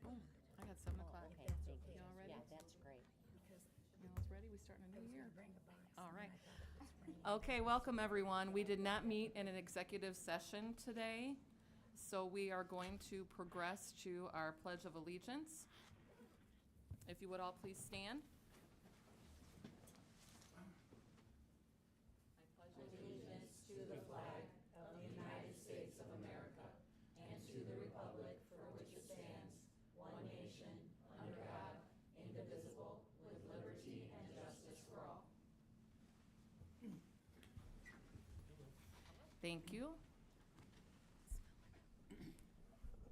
I got 7 o'clock. Okay, thank you. You all ready? Yeah, that's great. You all ready? We starting a new year. All right. Okay, welcome everyone. We did not meet in an executive session today, so we are going to progress to our Pledge of Allegiance. If you would all please stand. I pledge allegiance to the flag of the United States of America and to the republic for which it stands, one nation, under God, indivisible, with liberty and justice for all. Thank you.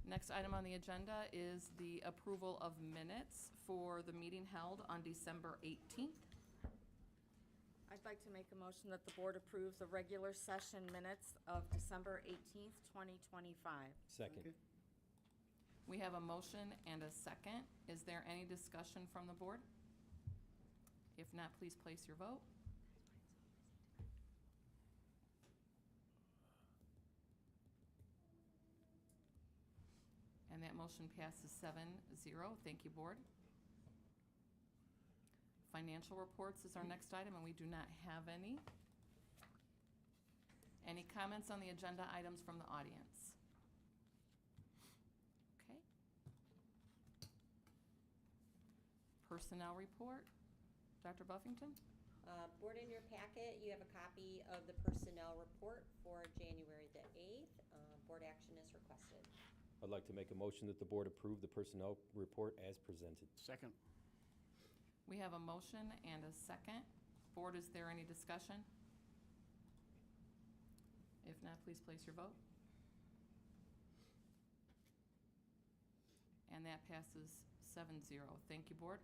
Next item on the agenda is the approval of minutes for the meeting held on December 18th. I'd like to make a motion that the board approves the regular session minutes of December 18th, 2025. Second. We have a motion and a second. Is there any discussion from the board? If not, please place your vote. And that motion passes 7-0. Thank you, board. Financial reports is our next item, and we do not have any. Any comments on the agenda items from the audience? Okay. Personnel report. Dr. Buffington? Board, in your packet, you have a copy of the personnel report for January the 8th. Board action is requested. I'd like to make a motion that the board approve the personnel report as presented. Second. We have a motion and a second. Board, is there any discussion? If not, please place your vote. And that passes 7-0. Thank you, board.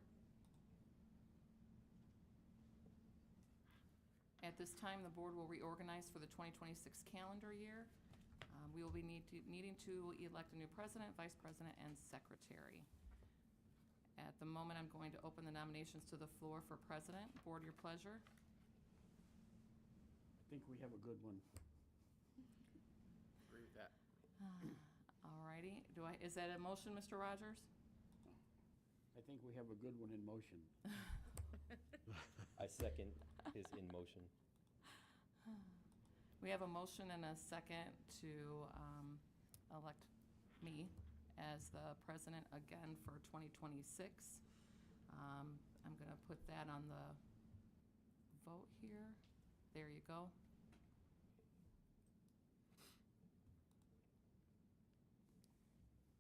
At this time, the board will reorganize for the 2026 calendar year. We will be needing to elect a new president, vice president, and secretary. At the moment, I'm going to open the nominations to the floor for president. Board, your pleasure. I think we have a good one. Agree with that. All righty. Is that a motion, Mr. Rogers? I think we have a good one in motion. I second his in motion. We have a motion and a second to elect me as the president again for 2026. I'm going to put that on the vote here. There you go.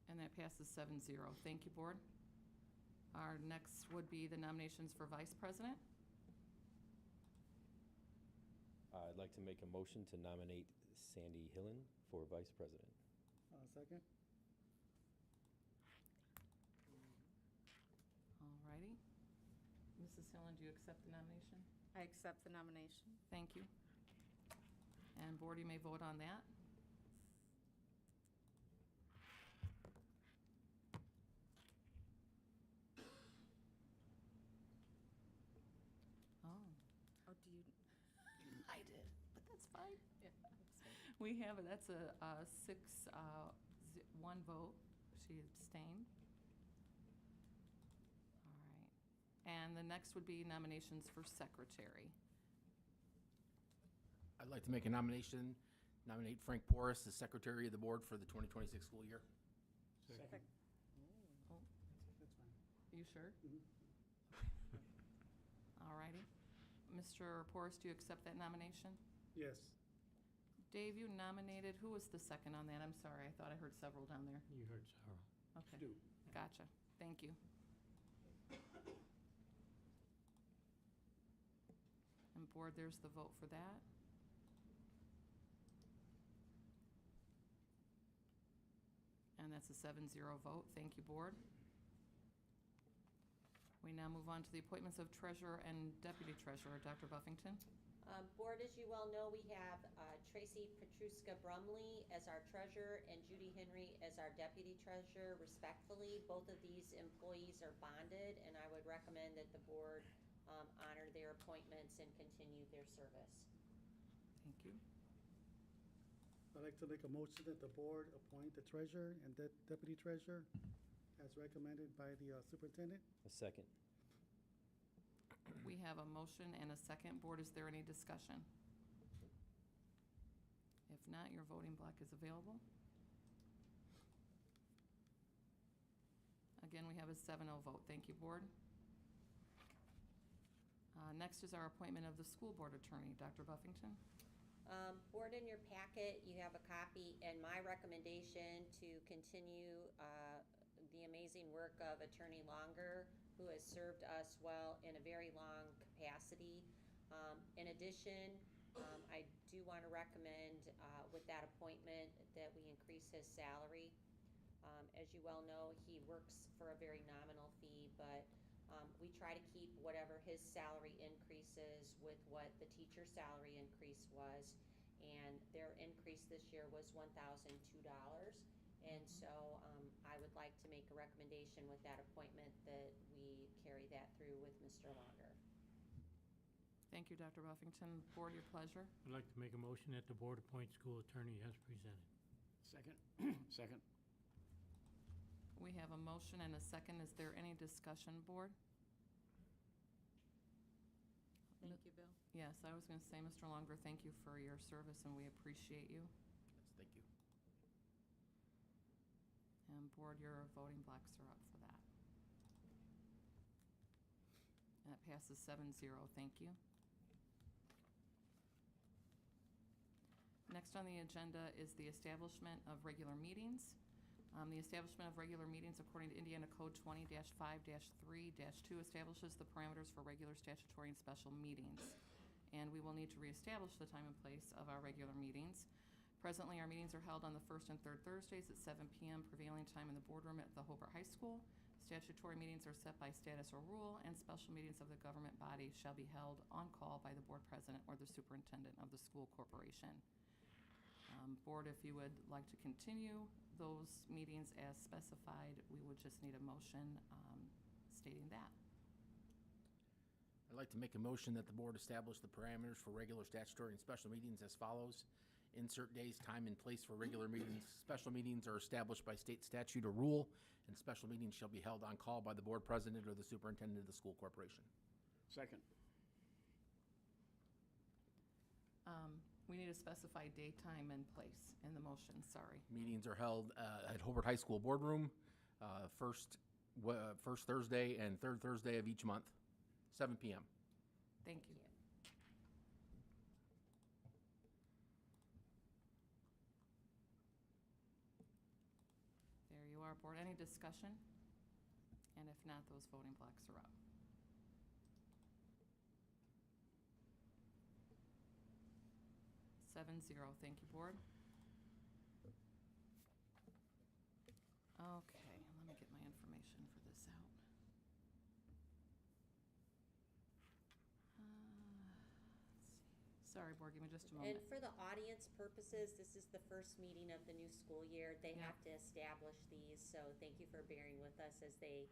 And that passes 7-0. Thank you, board. Our next would be the nominations for vice president. I'd like to make a motion to nominate Sandy Hillen for vice president. Second. All righty. Mrs. Hillen, do you accept the nomination? I accept the nomination. Thank you. And board, you may vote on that. Oh, Oh, do you? I did, but that's fine. Yeah. We have it. That's a 6-1 vote. She abstained. All right. And the next would be nominations for secretary. I'd like to make a nomination, nominate Frank Porras as secretary of the board for the 2026 school year. Second. Oh, That's fine. you sure? All righty. Mr. Porras, do you accept that nomination? Yes. Dave, you nominated, who was the second on that? I'm sorry, I thought I heard several down there. You heard several. Okay, Stu. gotcha. Thank you. And board, there's the vote for that. And that's a 7-0 vote. Thank you, board. We now move on to the appointments of treasurer and deputy treasurer. Dr. Buffington? Board, as you well know, we have Tracy Petruska Brumley as our treasurer and Judy Henry as our deputy treasurer, respectfully. Both of these employees are bonded, and I would recommend that the board honor their appointments and continue their service. Thank you. I'd like to make a motion that the board appoint the treasurer and deputy treasurer as recommended by the superintendent. A second. We have a motion and a second. Board, is there any discussion? If not, your voting block is available. Again, we have a 7-0 vote. Thank you, Board. Next is our appointment of the school board attorney. Dr. Buffington? Board, in your packet, you have a copy and my recommendation to continue the amazing work of Attorney Longer, who has served us well in a very long capacity. In addition, I do want to recommend with that appointment that we increase his salary. As you well know, he works for a very nominal fee, but we try to keep whatever his salary increases with what the teacher salary increase was. And their increase this year was $1,002. And so I would like to make a recommendation with that appointment that we carry that through with Mr. Longer. Thank you, Dr. Buffington. Board, your pleasure. I'd like to make a motion that the board appoint school attorney as presented. Second. Second. We have a motion and a second. Is there any discussion, Board? Thank you, Bill. Yes, I was going to say, Mr. Longer, thank you for your service, and we appreciate you. Yes, thank you. And Board, your voting blocks are up for that. And it passes 7-0. Thank you. Next on the agenda is the establishment of regular meetings. The establishment of regular meetings according to Indiana Code 20-5-3-2 establishes the parameters for regular, statutory, and special meetings. And we will need to reestablish the time and place of our regular meetings. Presently, our meetings are held on the first and third Thursdays at 7 p.m. prevailing time in the boardroom at the Hobart High School. Statutory meetings are set by status or rule, and special meetings of the government body shall be held on call by the board president or the superintendent of the school corporation. Board, if you would like to continue those meetings as specified, we would just need a motion stating that. I'd like to make a motion that the board establish the parameters for regular, statutory, and special meetings as follows. Insert days, time, and place for regular meetings. Special meetings are established by state statute or rule, and special meetings shall be held on call by the board president or the superintendent of the school corporation. Second. We need to specify date, time, and place in the motion, sorry. Meetings are held at Hobart High School Boardroom, first Thursday and third Thursday of each month, 7 p.m. Thank you. There you are, Board. Any discussion? And if not, those voting blocks are up. 7-0. Thank you, Board. Okay, let me get my information for this out. Let's see. Sorry, Board, give me just a moment. And for the audience purposes, this is the first meeting of the new school year. They Yeah. have to establish these, so thank you for bearing with us as they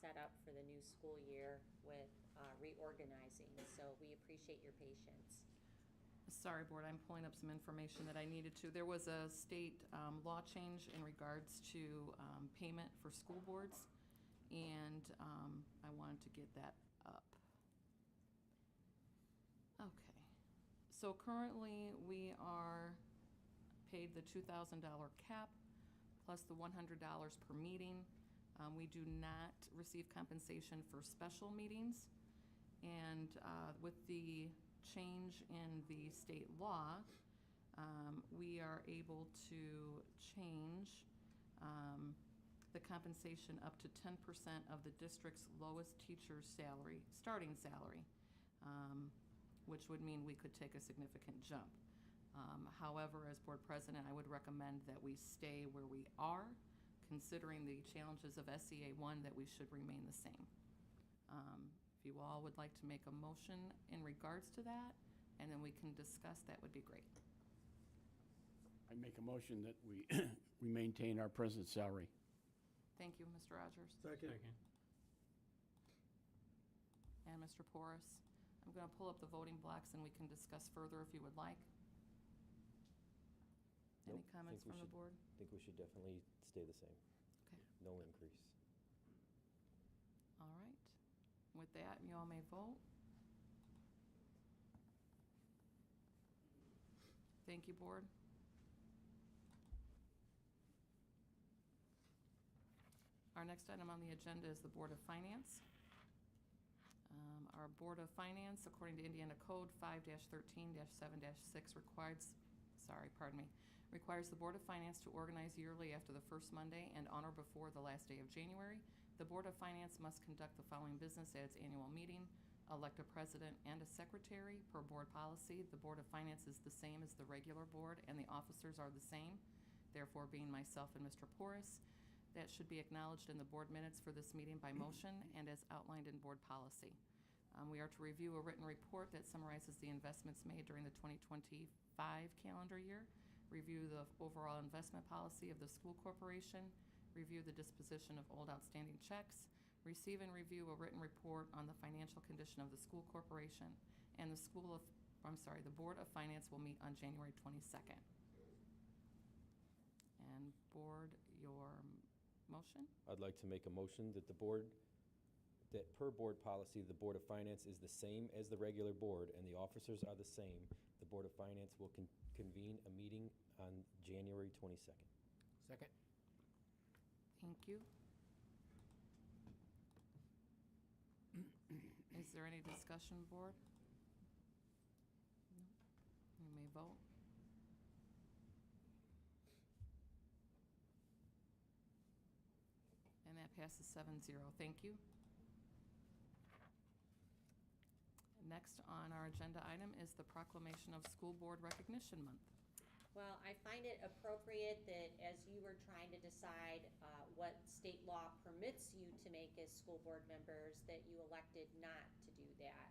set up for the new school year with reorganizing. So we appreciate your patience. Sorry, Board, I'm pulling up some information that I needed to. There was a state law change in regards to payment for school boards, and I wanted to get that up. Okay. So currently, we are paid the $2,000 cap plus the $100 per meeting. We do not receive compensation for special meetings, and with the change in the state law, we are able to change the compensation up to 10% of the district's lowest teacher's salary, starting salary, which would mean we could take a significant jump. However, as board president, I would recommend that we stay where we are, considering the challenges of SEA 1, that we should remain the same. If you all would like to make a motion in regards to that, and then we can discuss, that would be great. I make a motion that we, we maintain our present salary. Thank you, Mr. Rogers. Second. And Mr. Porras. I'm going to pull up the voting blocks and we can discuss further if you would like. Any Nope, comments think we from the should- board? I think we should definitely stay the same. Okay. No increase. With that, you all may vote. Thank you, board. Our next item on the agenda is the Board of Finance. Our Board of Finance, according to Indiana Code 5-13-7-6 requires the Board of Finance to organize yearly after the first Monday and on or before the last day of January. The Board of Finance must conduct the following business at its annual meeting: elect a president and a secretary. Per board policy, the Board of Finance is the same as the regular board, and the officers are the same. Therefore, being myself and Mr. Porras, that should be acknowledged in the board minutes for this meeting by motion and as outlined in board policy. We are to review a written report that summarizes the investments made during the 2025 calendar year, review the overall investment policy of the school corporation, review the disposition of old outstanding checks, receive and review a written report on the financial condition of the school corporation, and the Board of Finance will meet on January 22nd. And board, your motion? I'd like to make a motion that that per board policy, the Board of Finance is the same as the regular board and the officers are the same. The Board of Finance will convene a meeting on January 22nd. Second? Thank you. Is there any discussion, board? No? You may vote. And that passes 7-0. Thank you. Next on our agenda item is the proclamation of School Board Recognition Month. Well, I find it appropriate that as you were trying to decide what state law permits you to make as school board members, that you elected not to do that.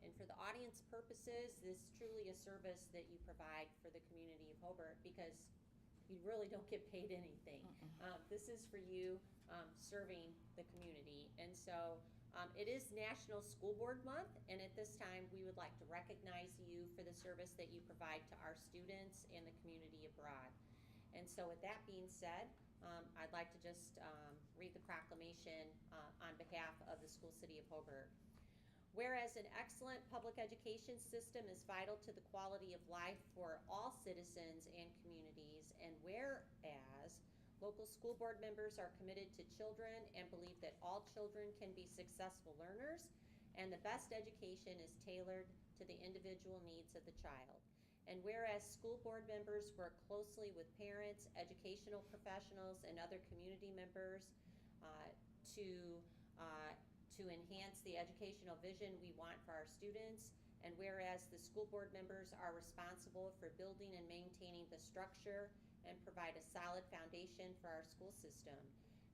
And for the audience purposes, this is truly a service that you provide for the community of Hobart, because you really don't get paid anything. This is for you serving the community. And so it is National School Board Month, and at this time, we would like to recognize you for the service that you provide to our students and the community abroad. And so with that being said, I'd like to just read the proclamation on behalf of the school city of Hobart. Whereas an excellent public education system is vital to the quality of life for all citizens and communities, and whereas local school board members are committed to children and believe that all children can be successful learners, and the best education is tailored to the individual needs of the child. And whereas school board members work closely with parents, educational professionals, and other community members to enhance the educational vision we want for our students, and whereas the school board members are responsible for building and maintaining the structure and provide a solid foundation for our school system.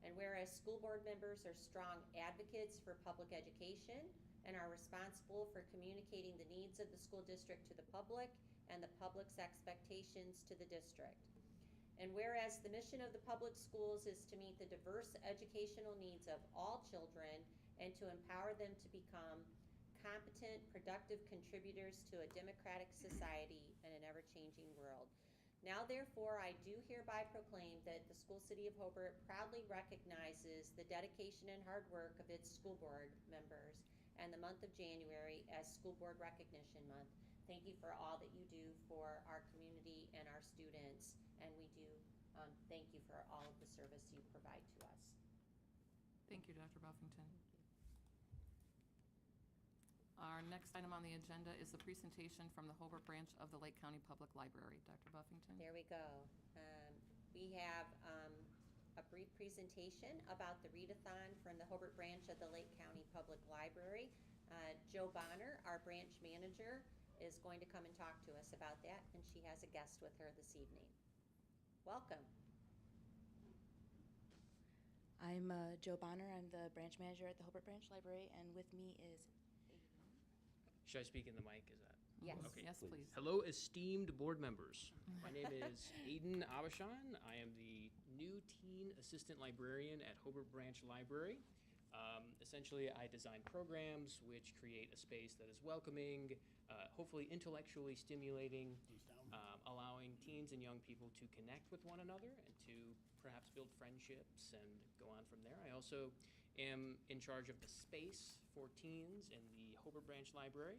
And whereas school board members are strong advocates for public education and are responsible for communicating the needs of the school district to the public and the public's expectations to the district. And whereas the mission of the public schools is to meet the diverse educational needs of all children and to empower them to become competent, productive contributors to a democratic society in an ever-changing world. Now, therefore, I do hereby proclaim that the school city of Hobart proudly recognizes the dedication and hard work of its school board members and the month of January as School Board Recognition Month. Thank you for all that you do for our community and our students, and we do thank you for all of the service you provide to us. Thank you, Dr. Buffington. Our next item on the agenda is the presentation from the Hobart branch of the Lake County Public Library. Dr. Buffington? There we go. We have a brief presentation about the readathon from the Hobart branch of the Lake County Public Library. Joe Bonner, our branch manager, is going to come and talk to us about that, and she has a guest with her this evening. Welcome. I'm Joe Bonner. I'm the branch manager at the Hobart Branch Library, and with me is Should I speak in the mic? Is that? Yes. Okay. Yes, please. Hello, esteemed board members. My name is Aiden Abashan. I am the new teen assistant librarian at Hobart Branch Library. Essentially, I design programs which create a space that is welcoming, hopefully intellectually stimulating, allowing teens and young people to connect with one another and to perhaps build friendships and go on from there. I also am in charge of the space for teens in the Hobart Branch Library.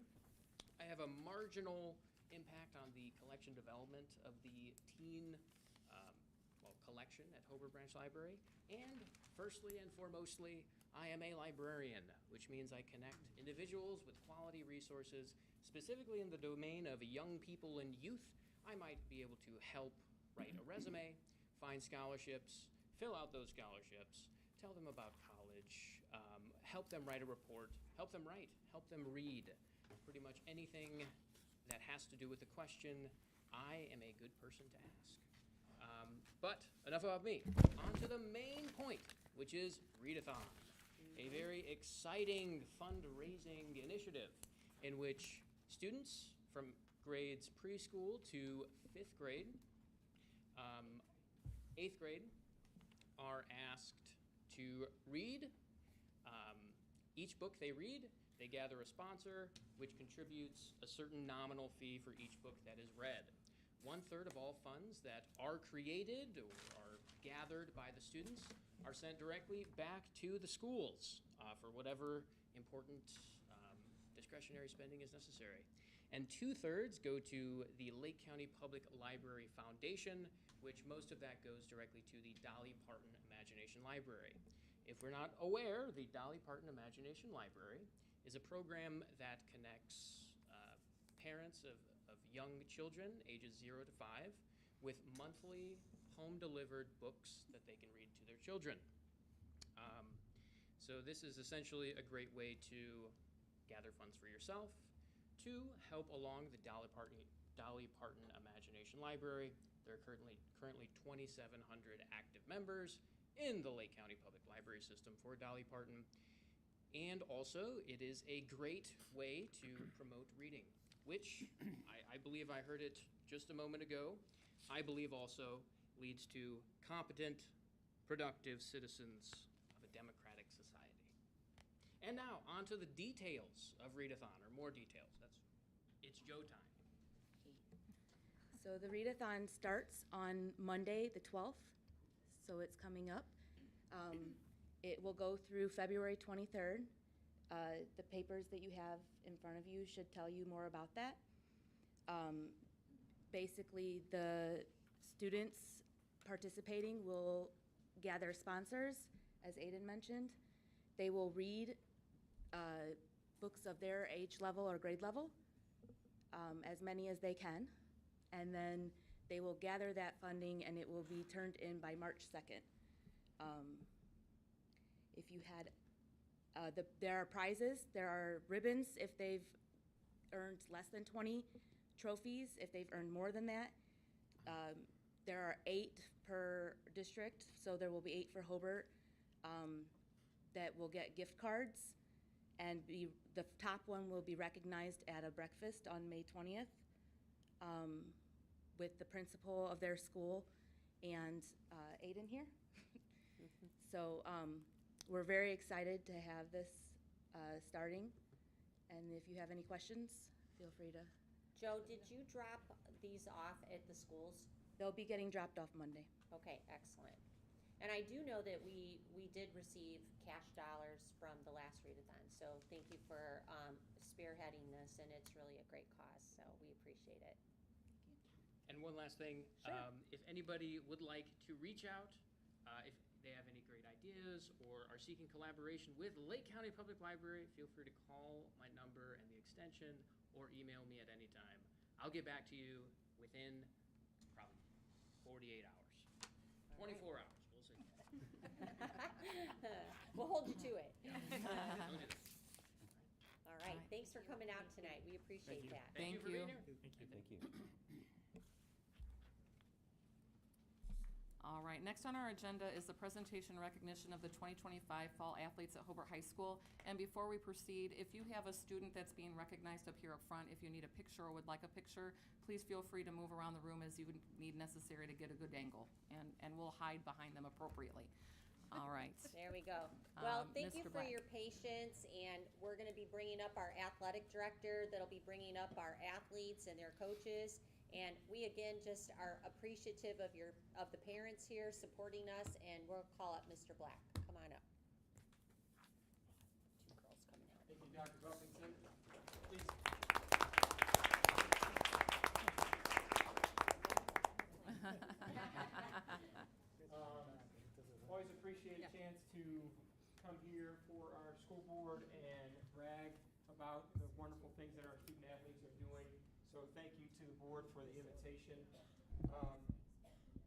I have a marginal impact on the collection development of the teen collection at Hobart Branch Library. And firstly and foremostly, I am a librarian, which means I connect individuals with quality resources, specifically in the domain of young people and youth. I might be able to help write a resume, find scholarships, fill out those scholarships, tell them about college, help them write a report, help them write, help them read. Pretty much anything that has to do with the question, I am a good person to ask. But enough about me. On to the main point, which is Readathon, a very exciting fundraising initiative in which students from grades preschool to 5th grade, 8th grade, are asked to read. Each book they read, they gather a sponsor, which contributes a certain nominal fee for each book that is read. 1/3 of all funds that are created or are gathered by the students are sent directly back to the schools for whatever important discretionary spending is necessary. And 2/3 go to the Lake County Public Library Foundation, which most of that goes directly to the Dolly Parton Imagination Library. If we're not aware, the Dolly Parton Imagination Library is a program that connects parents of young children, ages 0 to 5, with monthly home-delivered books that they can read to their children. So this is essentially a great way to gather funds for yourself, to help along the Dolly Parton Imagination Library. There are currently 2,700 active members in the Lake County Public Library system for Dolly Parton. And also, it is a great way to promote reading, which I believe I heard it just a moment ago. I believe also leads to competent, productive citizens of a democratic society. And now, on to the details of Readathon, or more details. It's Joe time. So the readathon starts on Monday, the 12th, so it's coming up. It will go through February 23rd. The papers that you have in front of you should tell you more about that. Basically, the students participating will gather sponsors, as Aiden mentioned. They will read books of their age level or grade level, as many as they can. And then they will gather that funding and it will be turned in by March 2nd. If you had, there are prizes, there are ribbons if they've earned less than 20 trophies, if they've earned more than that. There are 8 per district, so there will be 8 for Hobart that will get gift cards. And the top one will be recognized at a breakfast on May 20th. With the principal of their school and Aiden here. So we're very excited to have this starting. And if you have any questions, feel free to. Joe, did you drop these off at the schools? They'll be getting dropped off Monday. Okay, excellent. And I do know that we did receive cash dollars from the last readathon, so thank you for spearheading this, and it's really a great cause, so we appreciate it. And one last thing, Sure. If anybody would like to reach out, if they have any great ideas or are seeking collaboration with Lake County Public Library, feel free to call my number and the extension or email me at any time. I'll get back to you within probably 48 hours, 24 hours, we'll see. We'll hold you to it. Don't do that. All right, thanks for coming out tonight. We appreciate that. Thank you for being here. Thank you. All right, next on our agenda is the presentation recognition of the 2025 Fall Athletes at Hobart High School. And before we proceed, if you have a student that's being recognized up here up front, if you need a picture or would like a picture, please feel free to move around the room as you need necessary to get a good angle, and we'll hide behind them appropriately. All right. There we go. Well, thank you Mr. for Black. your patience, and we're going to be bringing up our athletic director that'll be bringing up our athletes and their coaches. And we, again, just are appreciative of the parents here supporting us, and we'll call up Mr. Black. Come on up. Dr. Buffington. Please. Always appreciate a chance to come here for our school board and brag about the wonderful things that our student athletes are doing. So thank you to the board for the invitation.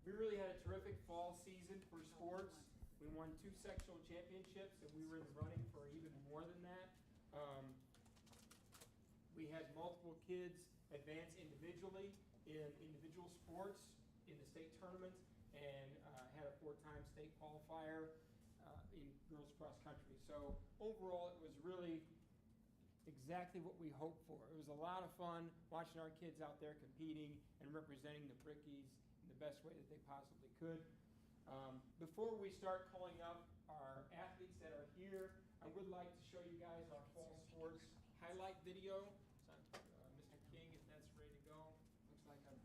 We really had a terrific fall season for sports. We won 2 sectional championships, and we were in the running for even more than that. We had multiple kids advance individually in individual sports in the state tournament, and had a 4-time state qualifier in girls cross country. So overall, it was really exactly what we hoped for. It was a lot of fun watching our kids out there competing and representing the Brickies in the best way that they possibly could. Before we start calling up our athletes that are here, I would like to show you guys our fall sports highlight video. So, Mr. King, if that's ready to go. Looks like I'm...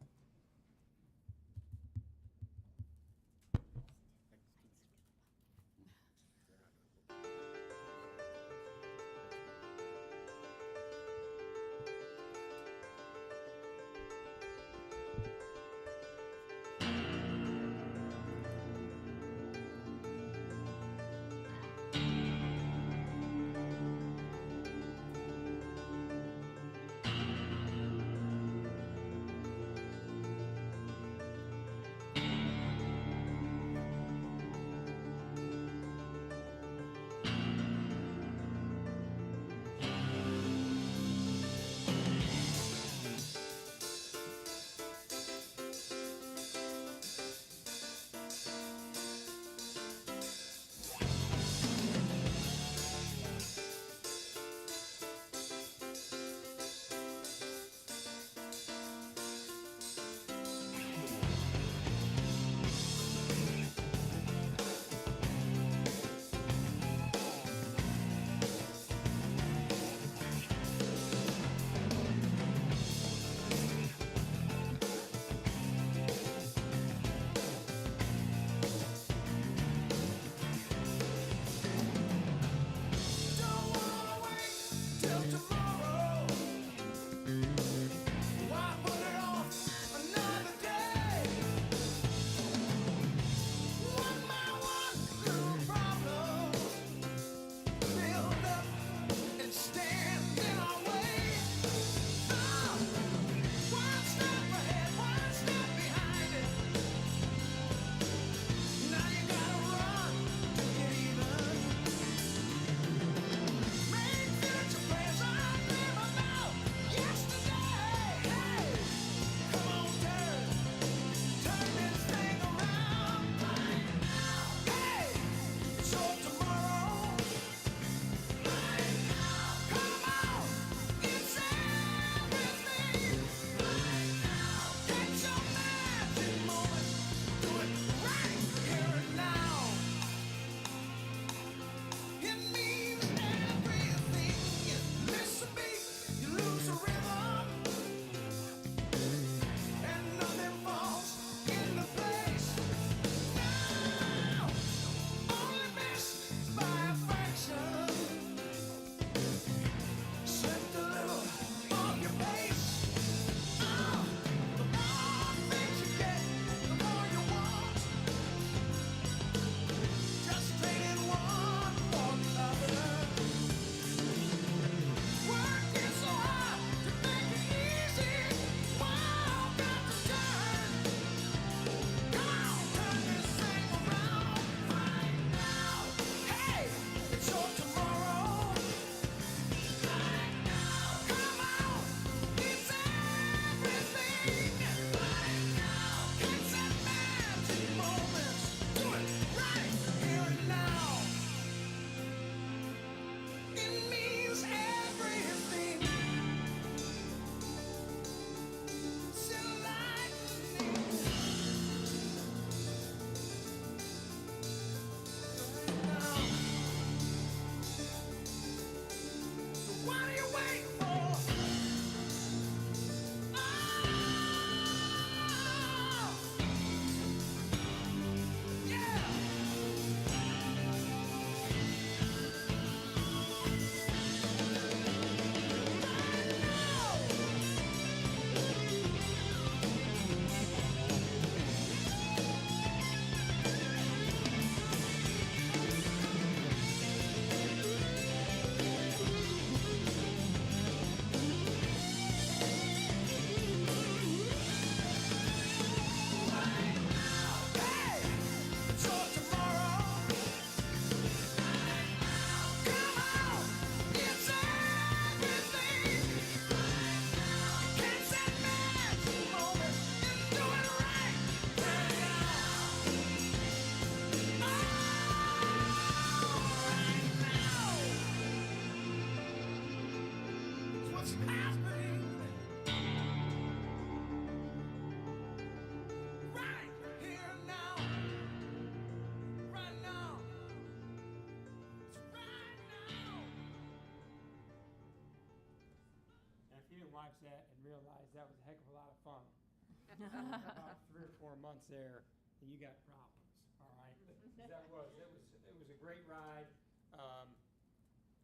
about 3 or 4 months there, then you got problems, all right? But it was a great ride.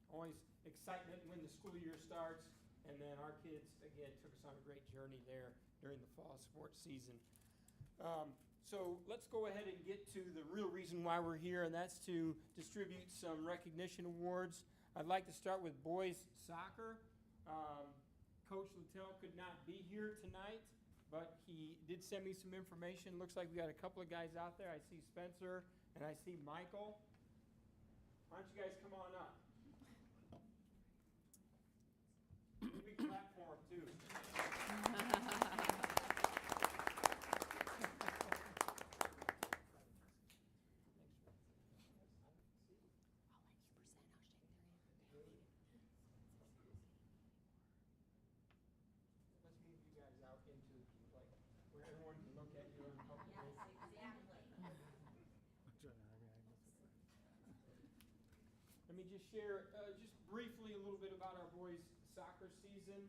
Always excitement when the school year starts, and then our kids, again, took us on a great journey there during the fall sports season. So let's go ahead and get to the real reason why we're here, and that's to distribute some recognition awards. I'd like to start with boys soccer. Coach Littell could not be here tonight, but he did send me some information. Looks like we got a couple of guys out there. I see Spencer and I see Michael. Why don't you guys come on up? We can clap for them too. Let's move you guys out into like where everyone can look at you in public. Let me just share, just briefly, a little bit about our boys' soccer season.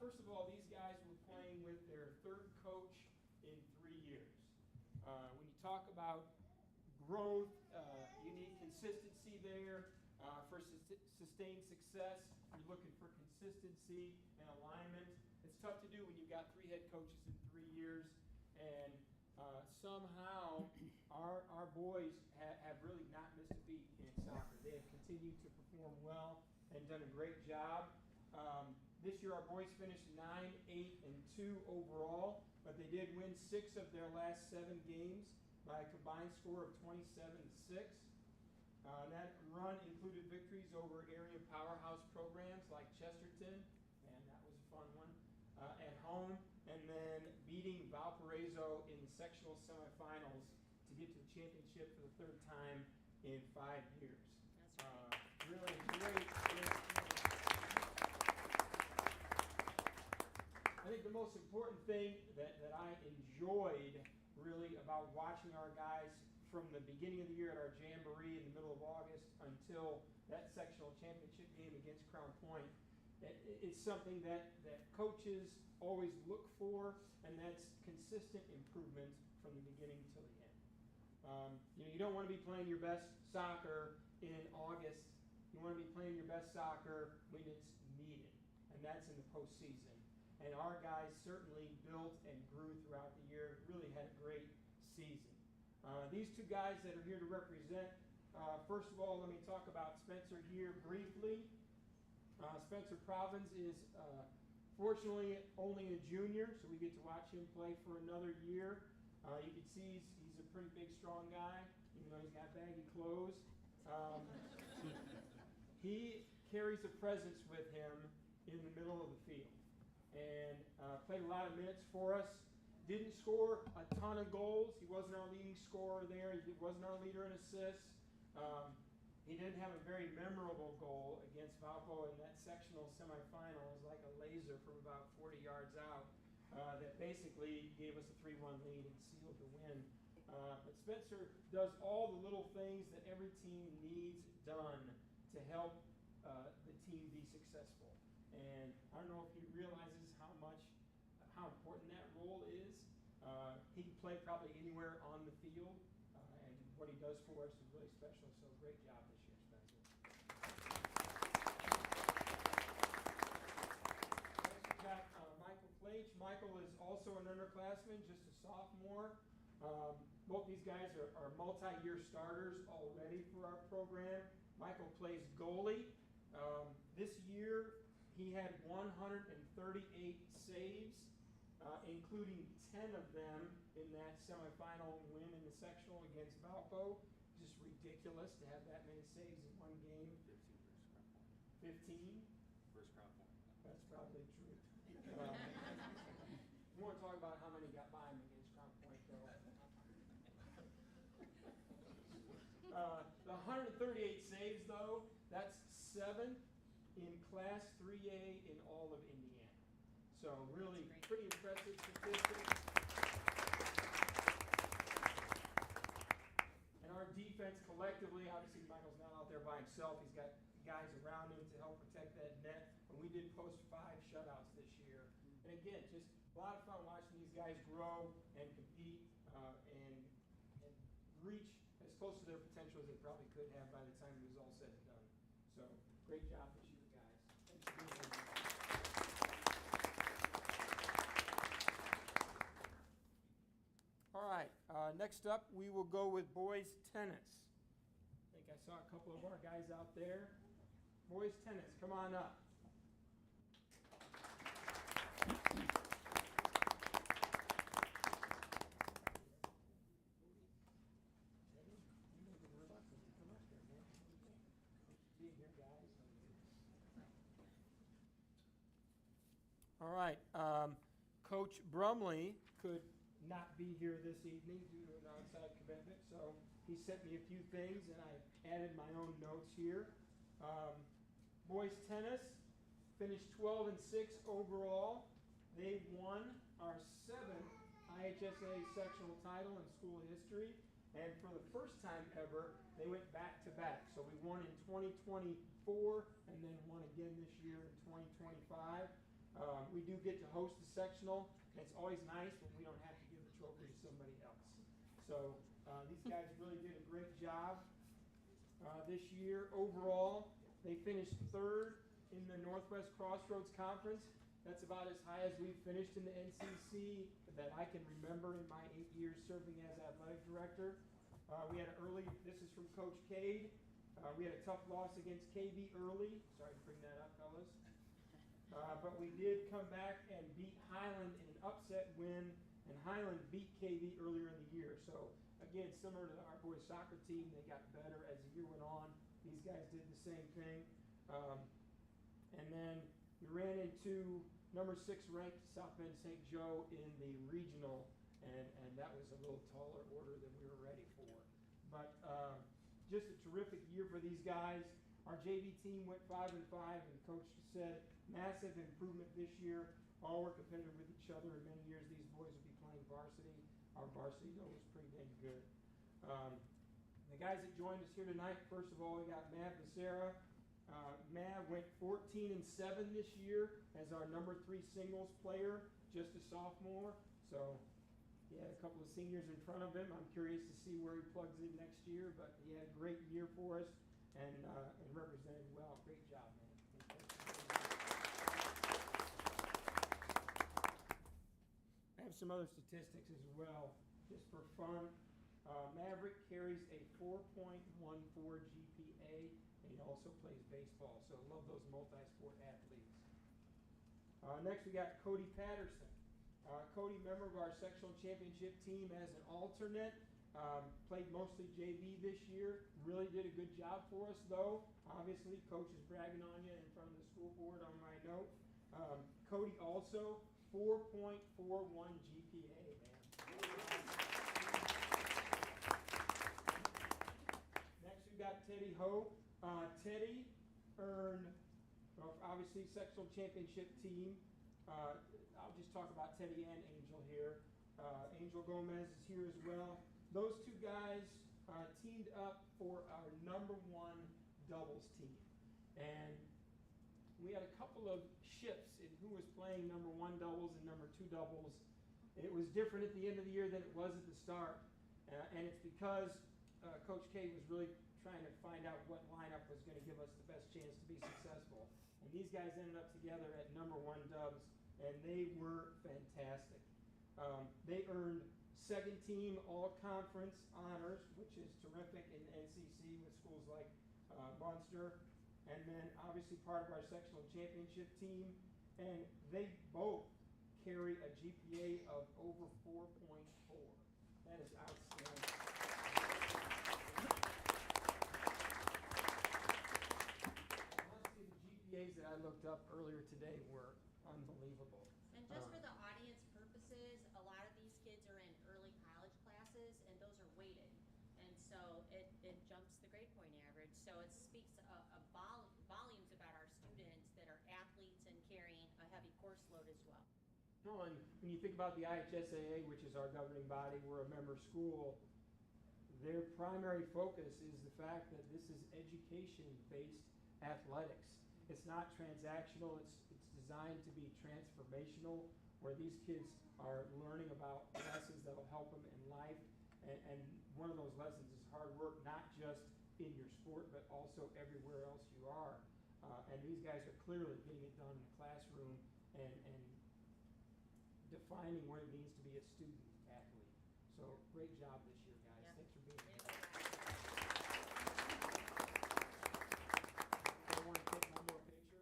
First of all, these guys were playing with their third coach in 3 years. When you talk about growth, you need consistency there. For sustained success, you're looking for consistency and alignment. It's tough to do when you've got 3 head coaches in 3 years, and somehow our boys have really not missed a beat in soccer. They have continued to perform well and done a great job. This year our boys finished 9-8-2 overall, but they did win 6 of their last 7 games by a combined score of 27-6. That run included victories over area powerhouse programs like Chesterton, and that was a fun one, at home, and then beating Valparaiso in the sectional semifinals to get to the championship for the 3rd time in 5 years. Really great. I think the most important thing that I enjoyed really about watching our guys from the beginning of the year at our jamboree in the middle of August until that sectional championship game against Crown Point, it's something that coaches always look for, and that's consistent improvement from the beginning till the end. You don't want to be playing your best soccer in August. You want to be playing your best soccer when it's needed, and that's in the postseason. And our guys certainly built and grew throughout the year, really had a great season. These 2 guys that are here to represent, first of all, let me talk about Spencer here briefly. Spencer Provins is fortunately only a junior, so we get to watch him play for another year. You can see he's a pretty big, strong guy, even though he's got baggy clothes. He carries a presence with him in the middle of the field, and played a lot of minutes for us. Didn't score a ton of goals. He wasn't our leading scorer there. He wasn't our leader in assists. He didn't have a very memorable goal against Valpo in that sectional semifinal. It was like a laser from about 40 yards out that basically gave us a 3-1 lead and sealed the win. But Spencer does all the little things that every team needs done to help the team be successful. And I don't know if he realizes how important that role is. He can play probably anywhere on the field, and what he does for us is really special. So great job this year, Spencer. Next we got Michael Flage. Michael is also an underclassman, just a sophomore. Both these guys are multi-year starters already for our program. Michael plays goalie. This year, he had 138 saves, including 10 of them in that semifinal win in the sectional against Valpo. Just ridiculous to have that many saves in one game. 15? First Crown Point. That's probably true. We won't talk about how many got by him against Crown Point, though. The 138 saves, though, that's 7th in Class 3A in all of Indiana. So really pretty impressive statistics. And our defense collectively, obviously Michael's not out there by himself. He's got guys around him to help protect that net. But we did post 5 shutouts this year. And again, just a lot of fun watching these guys grow and compete and reach as close to their potential as they probably could have by the time it was all said and done. So, great job this year, guys. Thanks for being here. All right, next up, we will go with boys tennis. I think I saw a couple of our guys out there. Boys tennis, come on up. All right, Coach Brumley could not be here this evening due to an outside commitment, so he sent me a few things and I added my own notes here. Boys tennis finished 12-6 overall. They won our 7th IHSA sectional title in school history, and for the first time ever, they went back-to-back. So we won in 2024 and then won again this year in 2025. We do get to host the sectional, and it's always nice when we don't have to give the trophy to somebody else. So these guys really did a great job this year. Overall, they finished 3rd in the Northwest Crossroads Conference. That's about as high as we've finished in the NCC that I can remember in my 8 years serving as athletic director. We had this is from Coach Cade. We had a tough loss against KB early. Sorry to bring that up, fellas. But we did come back and beat Highland in an upset win, and Highland beat KB earlier in the year. So again, similar to our boys soccer team, they got better as the year went on. These guys did the same thing. And then we ran into number 6 ranked South Bend St. Joe in the regional, and that was a little taller order than we were ready for. But just a terrific year for these guys. Our JV team went 5-5, and Coach said massive improvement this year. All were competitive with each other. In many years, these boys would be playing varsity. Our varsity, though, was pretty dang good. The guys that joined us here tonight, first of all, we got Mav Becerra. Mav went 14-7 this year as our number 3 singles player, just a sophomore. So he had a couple of seniors in front of him. I'm curious to see where he plugs in next year, but he had a great year for us and represented well. Great job, man. I have some other statistics as well, just for fun. Maverick carries a 4.14 GPA, and he also plays baseball, so love those multi-sport athletes. Next, we got Cody Patterson. Cody, member of our sectional championship team as an alternate, played mostly JV this year. Really did a good job for us, though. Obviously, coach is bragging on you in front of the school board on my note. Cody also 4.41 GPA, man. Next, we got Teddy Ho. Teddy earned, obviously, sectional championship team. I'll just talk about Teddy and Angel here. Angel Gomez is here as well. Those two guys teamed up for our number 1 doubles team. And we had a couple of shifts in who was playing number 1 doubles and number 2 doubles. It was different at the end of the year than it was at the start. And it's because Coach K was really trying to find out what lineup was going to give us the best chance to be successful. And these guys ended up together at number 1 dubs, and they were fantastic. They earned 2nd team all-conference honors, which is terrific in NCC with schools like Munster, and then obviously part of our sectional championship team. And they both carry a GPA of over 4.4. That is outstanding. Honestly, the GPAs that I looked up earlier today were unbelievable. And just for the audience purposes, a lot of these kids are in early college classes, and those are weighted. And so it jumps the grade point average. So it speaks volumes about our students that are athletes and carrying a heavy course load as well. No, and when you think about the IHSAA, which is our governing body, we're a member school, their primary focus is the fact that this is education-based athletics. It's not transactional. It's designed to be transformational where these kids are learning about lessons that'll help them in life. And one of those lessons is hard work, not just in your sport, but also everywhere else you are. And these guys are clearly getting it done in the classroom and defining what it means to be a student athlete. So great job this year, guys. Yeah. Thanks for being here. I want to take one more picture.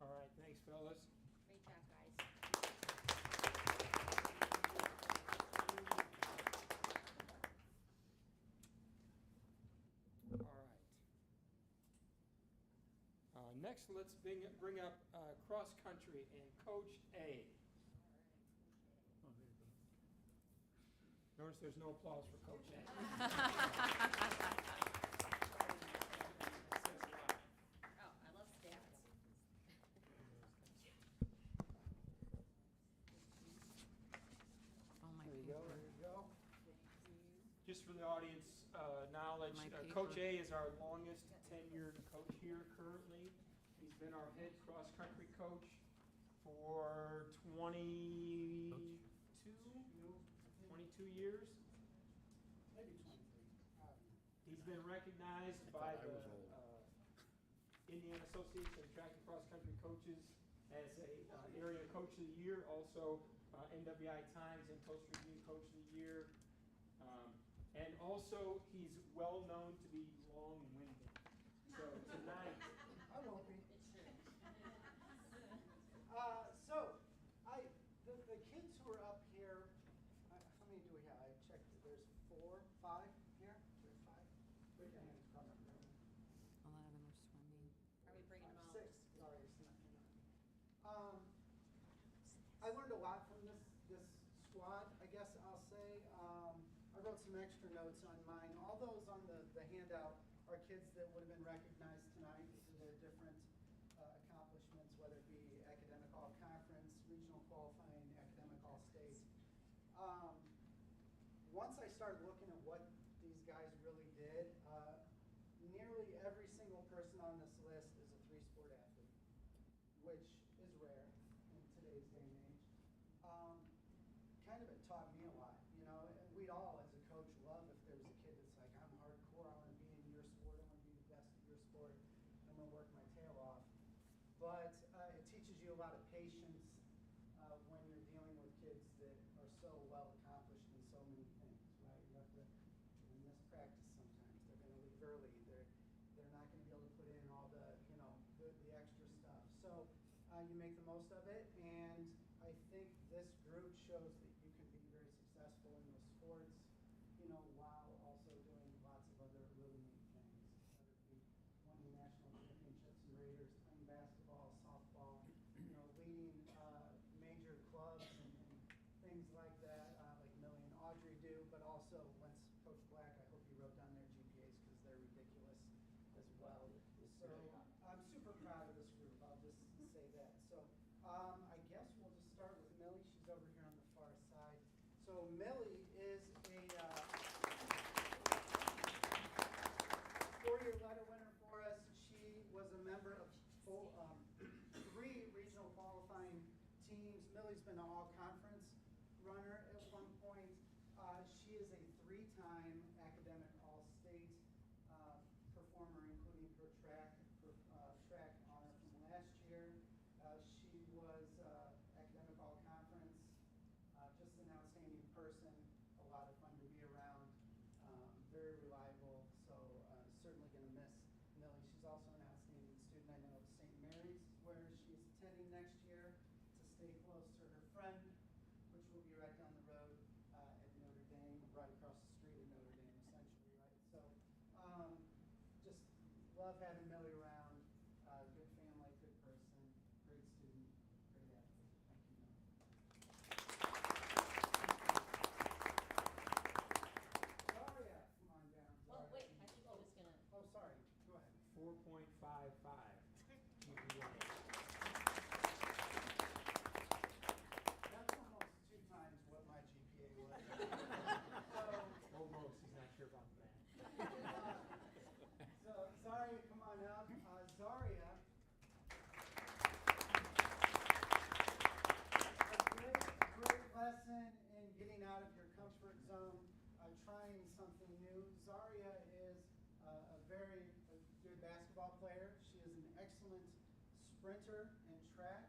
All right, thanks, fellas. Great job, guys. All right. Next, let's bring up cross-country and Coach A. Notice there's no applause for Coach A. Oh, I love stats. Oh, my There you go, paper. there you go. Just for the audience knowledge, My Coach paper. A is our longest tenured coach here currently. He's been our head cross-country coach for 22 years. Maybe 23. He's been recognized I by thought I the was old. Indiana Association of Track and Cross Country Coaches as a area coach of the year, also NWI Times and Post Review Coach of the Year. And also, he's well known to be long-winded. So tonight, I won't be. It should. The kids who are up here, how many do we have? I checked, there's 4, 5 here? There's 5? Put your hands across the room. A lot of them are swimming. Are we bringing them out? 6, sorry, it's not. I learned a lot from this squad, I guess I'll say. I wrote some extra notes on mine. All those on the handout are kids that would have been recognized tonight for their different accomplishments, whether it be academic all-conference, regional qualifying, academic all-state. Once I started looking at what these guys really did, nearly every single person on this list is a 3-sport athlete, which is rare in today's day and age. Kind of it taught me a lot, you know, and we'd all, as a coach, love if there was a kid that's like, I'm hardcore, I want to be in your sport, I want to be the best at your sport, I'm going to work my tail off. But it teaches you a lot of patience when you're dealing with kids that are so well accomplished in so many things, right? You have to miss practice sometimes. They're going to leave early. They're not going to be able to put in all the, you know, the extra stuff. So you make the most of it, and I think this group shows that you can be very successful in those sports, you know, while also doing lots of other really neat things, whether it be winning national championships and Raiders, playing basketball, softball, you know, leading major clubs and things like that, like Millie and Audrey do, but also once Coach Black, I hope you wrote down their GPAs because they're ridiculous as well. So I'm super proud of this group, I'll just say that. So I guess we'll just start with Millie. She's over here on the far side. So Millie is a 4-year letter winner for us. She was a member of 3 regional qualifying teams. Millie's been an all-conference runner at one point. She is a 3-time academic all-state performer, including her track honor from last year. She was academic all-conference, just an outstanding person, a lot of fun to be around, very reliable, so certainly going to miss Millie. She's also an outstanding student, I know, at St. Mary's, where she's attending next year to stay close to her friend, which will be right down the road at Notre Dame, right across the street at Notre Dame, essentially, right? So just love having Millie around. Good family, good person, great student, great athlete. Thank you, Millie. Zaria, come on down. Oh, Zaria. wait, I think he was gonna. Oh, sorry. Go ahead. 4.55 GPA. That's almost 2 times what my GPA was. sure about that. So Zaria, come on up. Zaria, a great lesson in getting out of your comfort zone, trying something new. Zaria is a very good basketball player. She is an excellent sprinter in track,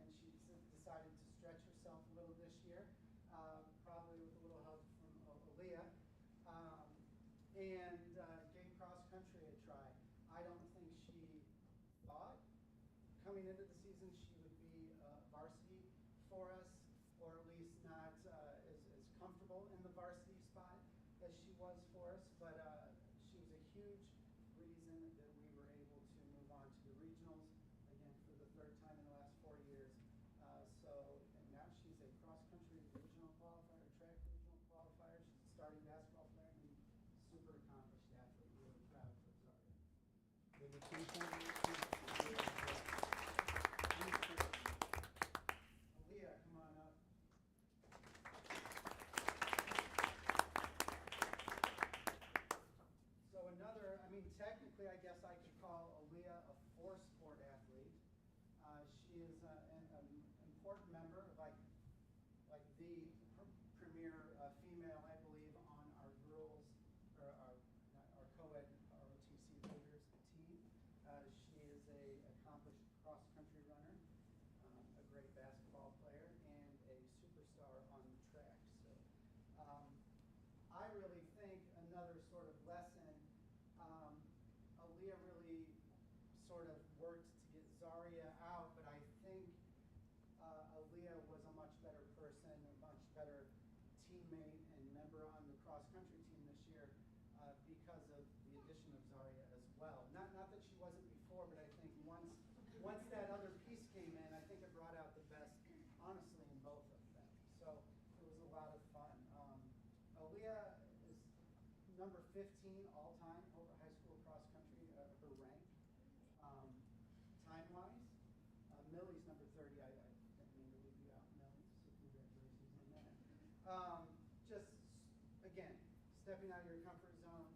and she decided to stretch herself a little this year, probably with a little help from Aaliyah, and gave cross country a try. I don't think she thought coming into the season she would be varsity for us, or at least not as comfortable in the varsity spot as she was for us, but she was a huge reason that we were able to move on to the regionals, again, for the third time in the last 4 years. And now she's a cross-country regional qualifier, track regional qualifier. She's a starting basketball player and super accomplished athlete. Really proud of Zaria. Number 2.82. Aaliyah, come on up. So another, technically, I guess I could call Aaliyah a four-sport athlete. She is an important member, like the premier female, I believe, on our girls, or our co-ed ROTC leaders team. She is a accomplished cross-country runner, a great basketball player, and a superstar on the track. So I really think another sort of lesson, Aaliyah really sort of worked to get Zaria out, but I think Aaliyah was a much better person, a much better teammate and member on the cross-country team this year because of the addition of Zaria as well. Not that she wasn't before, but I think once that other piece came in, I think it brought out the best, honestly, in both of them. So it was a lot of fun. Aaliyah is number 15 all-time over high school cross-country, her rank, time-wise. Millie's number 30. I didn't mean to leave you out, Millie, so congratulations on that. Just, again, stepping out of your comfort zone,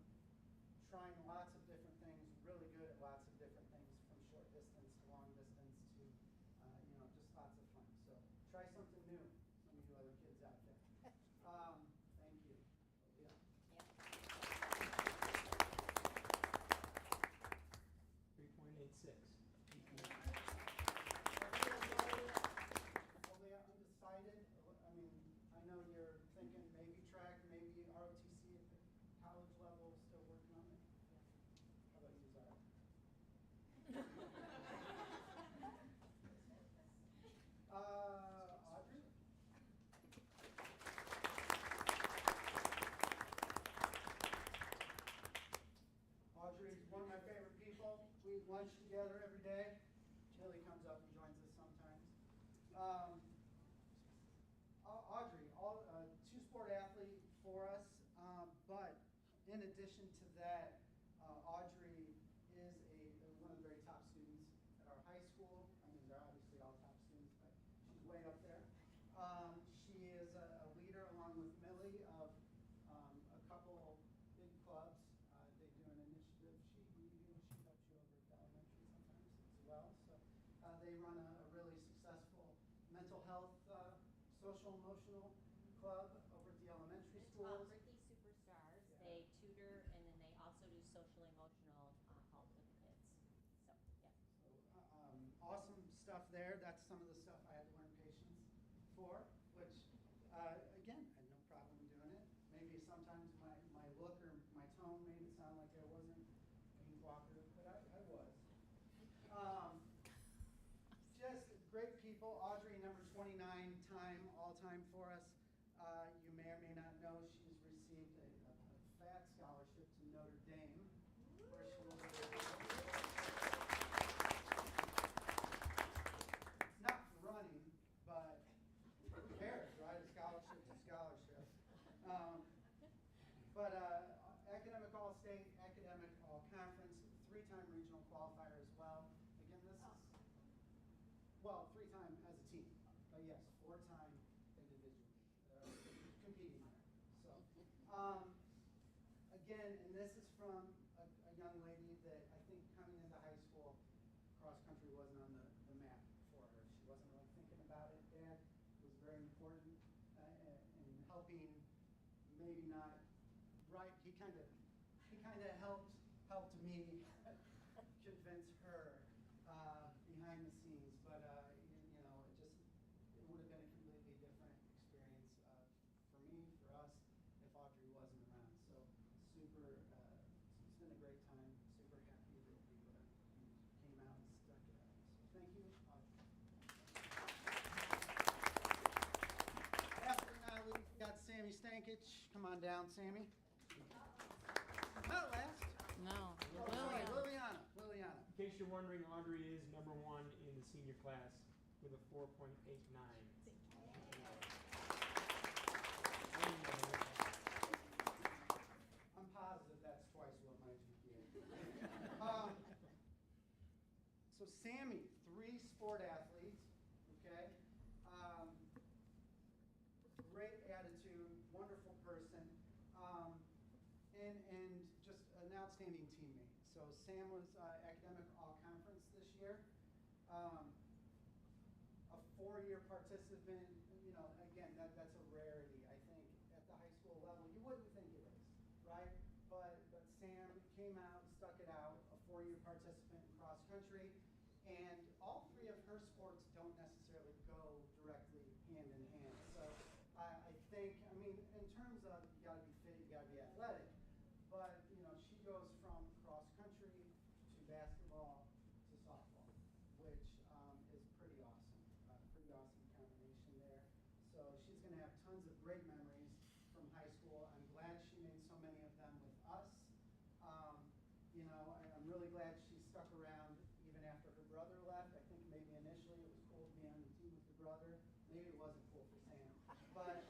trying lots of different things, really good at lots of different things, from short distance to long distance to, just lots of fun. So try something new, some of you other kids out there. Thank you. Yeah. 3.86. Aaliyah, undecided. I know you're thinking maybe track, maybe ROTC at the college level, still working on it. How about you, Zara? Audrey? Audrey is one of my favorite people. We eat lunch together every day. Millie comes up and joins us sometimes. Audrey, two-sport athlete for us, but in addition to that, Audrey is one of the very top students at our high school. They're obviously all top students, but she's way up there. She is a leader, along with Millie, of a couple big clubs. They do an initiative. She helps you over at the elementary sometimes as well. So they run a really successful mental health, social emotional club over at the elementary It's schools. called Ricky Superstars. Yeah. They tutor, and then they also do social emotional help with the kids. So, yeah. So, awesome stuff there. That's some of the stuff I had to learn patience for, which, again, I had no problem doing it. Maybe sometimes my look or my tone made it sound like I wasn't being cooperative, but I was. Just great people. Audrey, number 29 all-time for us. You may or may not know she's received a fat scholarship to Notre Dame, where she will be. It's not for running, but who cares, right? A scholarship's a scholarship. But academic all-state, academic all-conference, three-time regional qualifier as well. Again, this is, well, three-time as a team, but yes, four-time individually competing there. So, again, and this is from a young lady that I think coming into high school, cross-country wasn't on the map for her. She wasn't really thinking about it. Dad was very important in helping, maybe not right. He kind of helped me convince her behind the scenes, but it would have been a completely different experience for me, for us, if Audrey wasn't around. So super, it's been a great time. Super happy that you came out and stuck it out. So thank you, Audrey. Last but not least, we got Sammy Stankic. Come on down, Sammy. Not last. No. Oh, sorry, Liliana. In case you're wondering, Audrey is number 1 in the senior class with a 4.89. I'm positive that's twice what my GPA is. So Sammy, 3 sport athletes, okay? Great attitude, wonderful person, and just an outstanding teammate. So Sam was academic all-conference this year. A 4-year participant, again, that's a rarity, I think, at the high school level. You wouldn't think it is, right? But Sam came out, stuck it out, a 4-year participant in cross-country, and all 3 of her sports don't necessarily go directly hand in hand. So I think, in terms of you got to be fit, you got to be athletic, but, she goes from cross-country to basketball to softball, which is pretty awesome. Pretty awesome combination there. So she's going to have tons of great memories from high school. I'm glad she made so many of them with us. I'm really glad she stuck around even after her brother left. I think maybe initially it was cool to be on the team with the brother. Maybe it wasn't cool for Sam. But,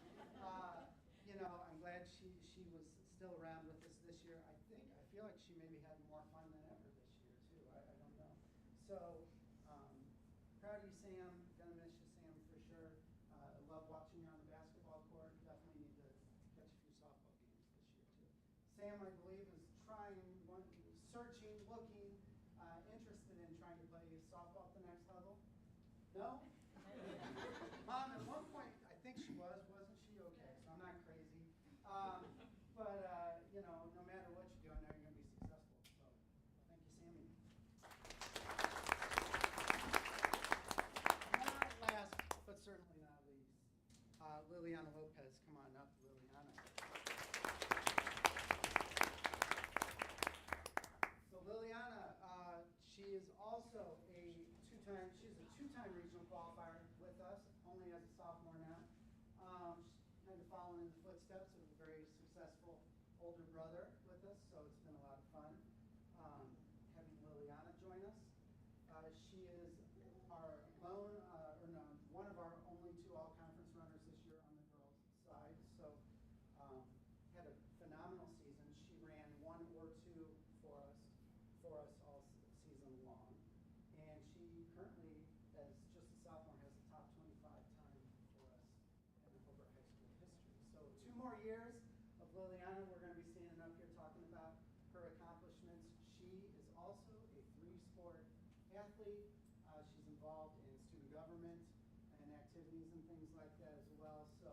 I'm glad she was still around with us this year. I feel like she maybe had more fun than ever this year, too. I don't know. So, proud of you, Sam. Gonna miss you, Sam, for sure. Love watching you on the basketball court. Definitely need to catch a few softball games this year, too. Sam, I believe, is searching, looking, interested in trying to play softball at the next level. No? Mom, at one point, I think she wasn't she? Okay, so I'm not crazy. But, no matter what you do, I know you're going to be successful. So, thank you, Sammy. Not last, but certainly not least, Liliana Lopez. Come on up, Liliana. So Liliana, she is also she's a two-time regional qualifier with us, only as a sophomore now. She's kind of following in the footsteps of a very successful older brother with us, so it's been a lot of fun having Liliana join us. She is one of our only 2 all-conference runners this year on the girls' side, so had a phenomenal season. She ran 1 or 2 for us all season long, and she currently, as just a sophomore, has a top 25 time for us in the Hobart High School history. So 2 more years of Liliana. We're going to be standing up here talking about her accomplishments. She is also a 3-sport athlete. She's involved in student government and activities and things like that as well. So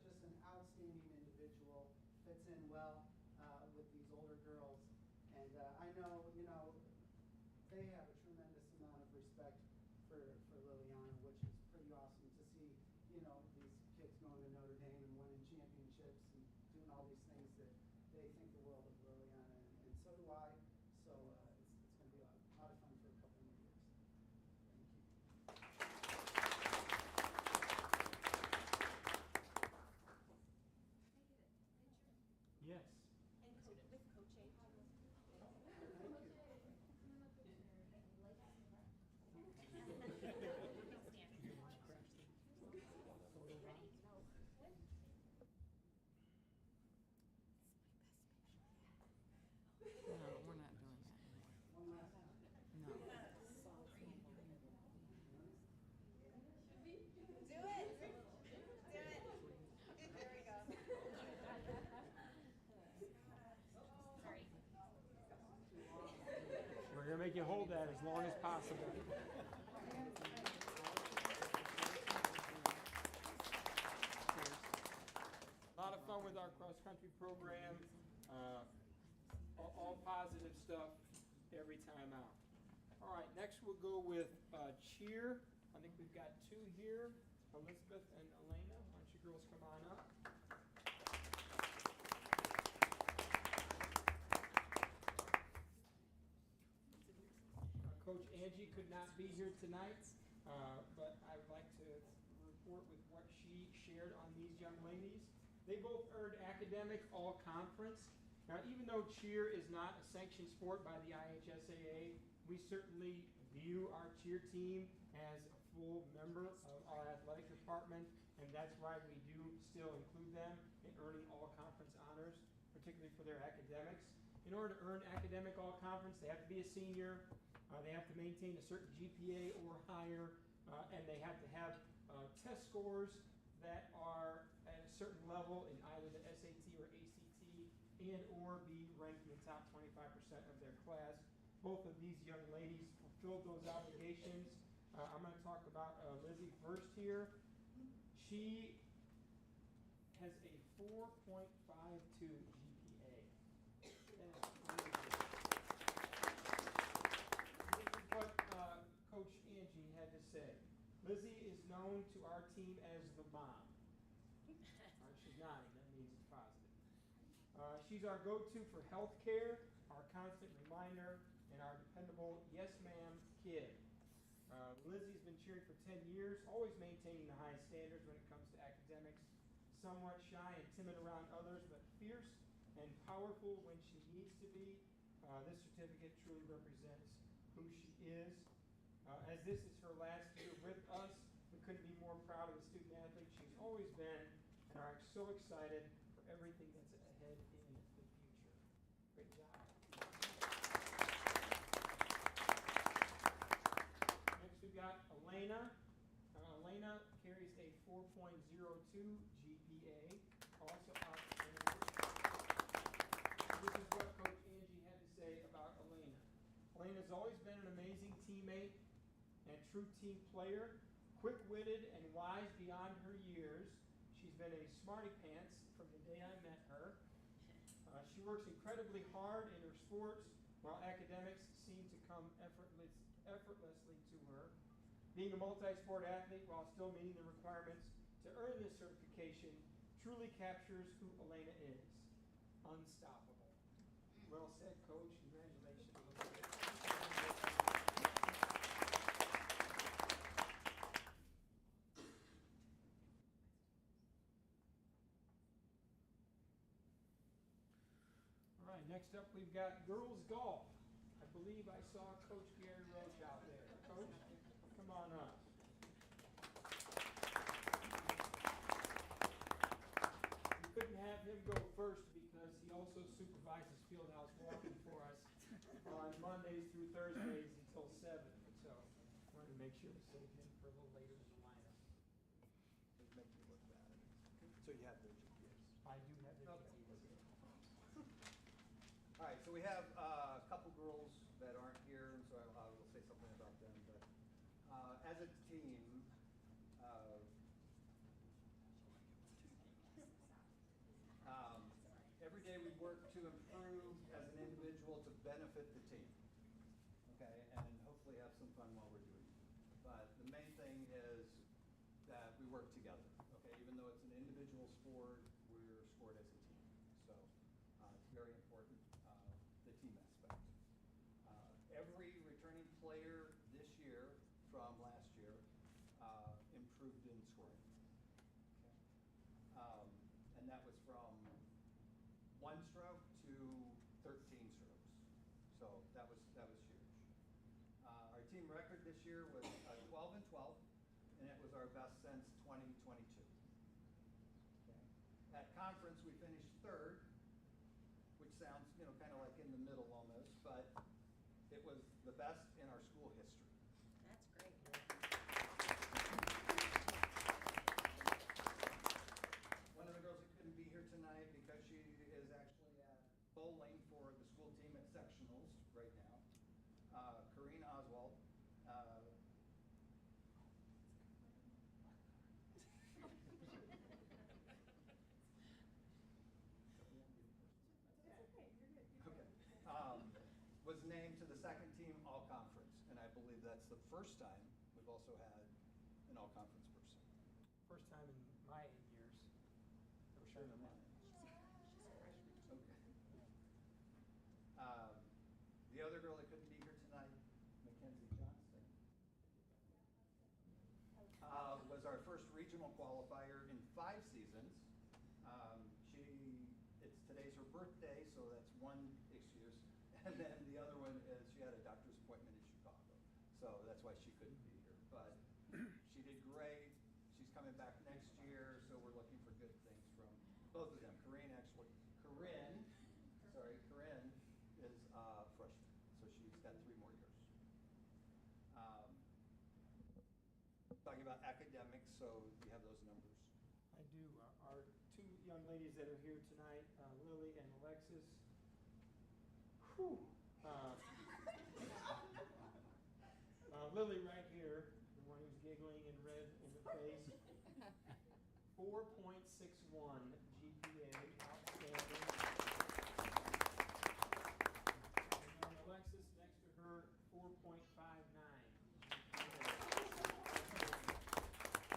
just an outstanding individual, fits in well with these older girls. And I know, they have a tremendous amount of respect for Liliana, which is pretty awesome to see, these kids going to Notre Dame and winning championships and doing all these things that they think the world of Liliana, and so do I. So it's going to be a lot of fun for a couple more years. Yes. And with Coach A. Thank you. make you hold that as long as possible. A lot of fun with our cross-country program. All positive stuff every time out. All right, next we'll go with cheer. I think we've got two here, Elizabeth and Elena. Why don't you girls come on up? Coach Angie could not be here tonight, but I would like to report with what she shared on these young ladies. They both earned academic all-conference. Now, even though cheer is not a sanctioned sport by the IHSAA, we certainly view our cheer team as a full member of our athletic department, and that's why we do still include them in earning all-conference honors, particularly for their academics. In order to earn academic all-conference, they have to be a senior, they have to maintain a certain GPA or higher, and they have to have test scores that are at a certain level in either the SAT or ACT, and or be ranked in the top 25% of their class. Both of these young ladies fulfilled those obligations. I'm going to talk about Lizzie first here. She has a 4.52 GPA. This is what Coach Angie had to say. Lizzie is known to our team as the mom. She's nodding, that means it's positive. She's our go-to for healthcare, our constant reminder, and our dependable yes ma'am kid. Lizzie's been cheering for 10 years, always maintaining the highest standards when it comes to academics. Somewhat shy and timid around others, but fierce and powerful when she needs to be. This certificate truly represents who she is. As this is her last year with us, we couldn't be more proud of the student athlete she's always been, and are so excited for everything that's ahead in the future. Great job. Next we've got Elena. Elena carries a 4.02 GPA, also outstanding. This is what Coach Angie had to say about Elena. Elena's always been an amazing teammate and true team player, quick-witted and wise beyond her years. She's been a smarty pants from the day I met her. She works incredibly hard in her sports, while academics seem to come effortlessly to her. Being a multi-sport athlete while still meeting the requirements to earn this certification truly captures who Elena is. Unstoppable. Well said, Coach. Congratulations. All right, next up we've got girls golf. I believe I saw Coach Gary Roach out there. Coach, come on up. We couldn't have him go first because he also supervises fieldhouse walking for us on Mondays through Thursdays until 7. So I wanted to make sure to save him for a little later in the lineup. Doesn't make me look bad. So you have their GPS. I do have the Okay. GPs. All right, so we have a couple girls that aren't here, and so I will say something about them. But as a team, every day we work to improve as an individual to benefit the team, okay, and hopefully have some fun while we're doing it. But the main thing is that we work together, okay? Even though it's an individual sport, we're scored as a team. So it's very important, the team aspect. Every returning player this year from last year improved in scoring. Okay. And that was from 1 stroke to 13 strokes. So that was huge. Our team record this year was 12 and 12, and it was our best since 2022. Okay. At conference, we finished 3rd, which sounds, kind of like in the middle almost, but it was the best in our school history. That's great. One of the girls that couldn't be here tonight because she is actually at bowling for the school team at sectionals right now. Corrine Oswald. Okay. Was named to the second team all-conference, and I believe that's the first time we've also had an all-conference person. First time in my 8 years. For sure. Okay. The other girl that couldn't be here tonight, Mackenzie Johnston, was our first regional qualifier in 5 seasons. It's today's her birthday, so that's one excuse. And then the other one is she had a doctor's appointment in Chicago, so that's why she couldn't be here. But she did great. She's coming back next year, so we're looking for good things from both of them. Corinne is freshman, so she's got 3 more years. Talking about academics, so you have those numbers. I do. Our 2 young ladies that are here tonight, Lily and Alexis. Whew. Lily right here, the one who's giggling and red in the face. 4.61 GPA, outstanding. And Alexis next to her, 4.59.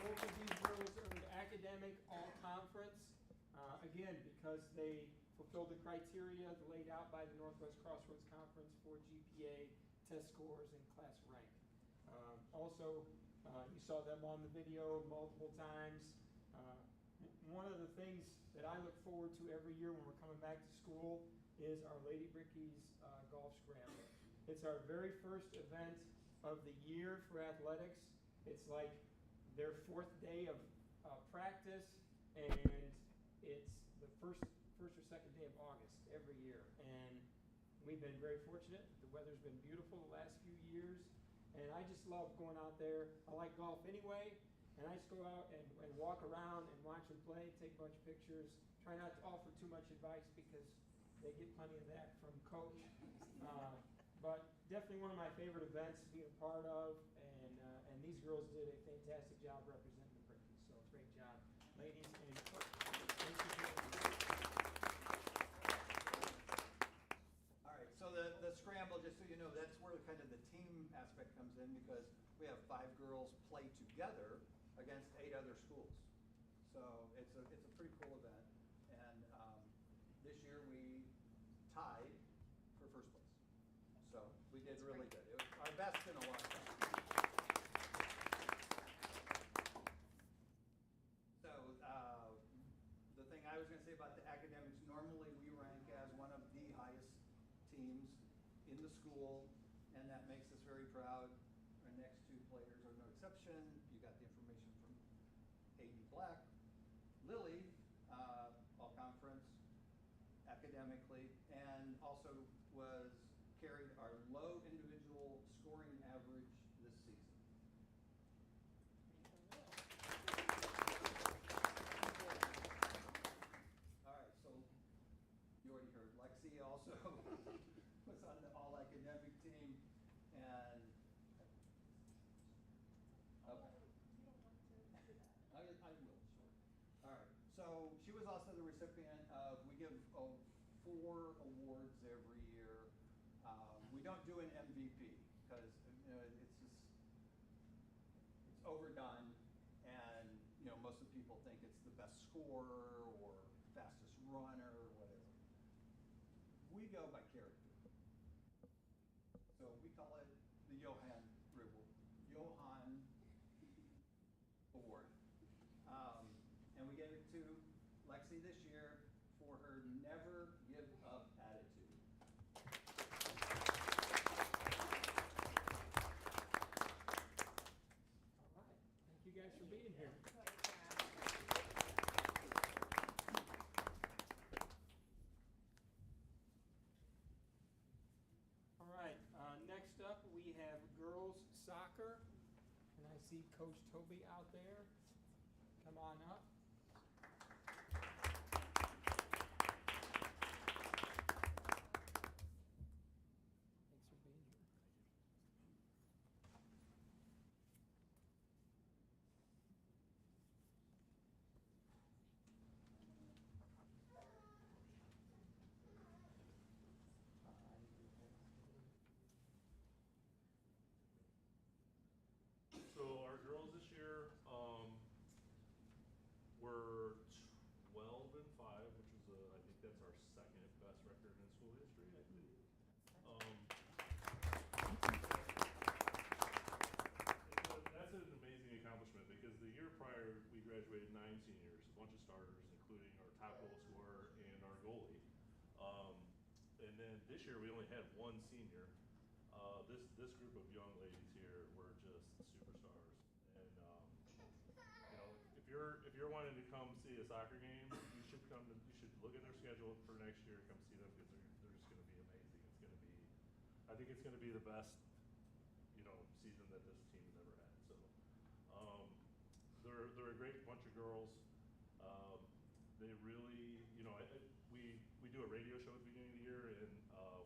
Both of these girls earned academic all-conference, again, because they fulfilled the criteria laid out by the Northwest Crossroads Conference for GPA, test scores, and class rank. Also, you saw them on the video multiple times. One of the things that I look forward to every year when we're coming back to school is our Lady Brickies Golf Scramble. It's our very first event of the year for athletics. It's like their 4th day of practice, and it's the first or second day of August every year. And we've been very fortunate. The weather's been beautiful the last few years, and I just love going out there. I like golf anyway, and I just go out and walk around and watch them play, take a bunch of pictures, try not to offer too much advice because they get plenty of that from Coach. But definitely one of my favorite events to be a part of, and these girls did a fantastic job representing the Brickies. So great job, ladies and Coach. Thank you very much. All right, so the scramble, just so you know, that's where kind of the team aspect comes in, because we have 5 girls play together against 8 other schools. So it's a pretty cool event. And this year we tied for first place. So we did really good. It was our best in a long time. So the thing I was going to say about the academics, normally we rank as one of the highest teams in the school, and that makes us very proud. Our next 2 players are no exception. You got the information from A.D. Black. Lily, all conference academically, and also carried our low individual scoring average this season. All right, so you already heard Lexi also was on the all academic team, and I will, sure. All right, so she was also the recipient of, we give 4 awards every year. We don't do an MVP because it's overdone, and most of the people think it's the best scorer or fastest runner or whatever. We go by character, so we call it the Johan Award, and we gave it to Lexi this year for her never give up attitude. All right. Thank you guys for being here. All right. Next up, we have girls soccer. And I see Coach Toby out there. Come on up. Thanks for being here. this year we only had one senior. This group of young ladies here were just superstars. And, you know, if you're wanting to come see a soccer game, you should look at their schedule for next year, come see them, because they're just gonna be amazing. I think it's gonna be the best, you know, season that this team has ever had. So, they're a great bunch of girls. They really, you know, we do a radio show at the beginning of the year, and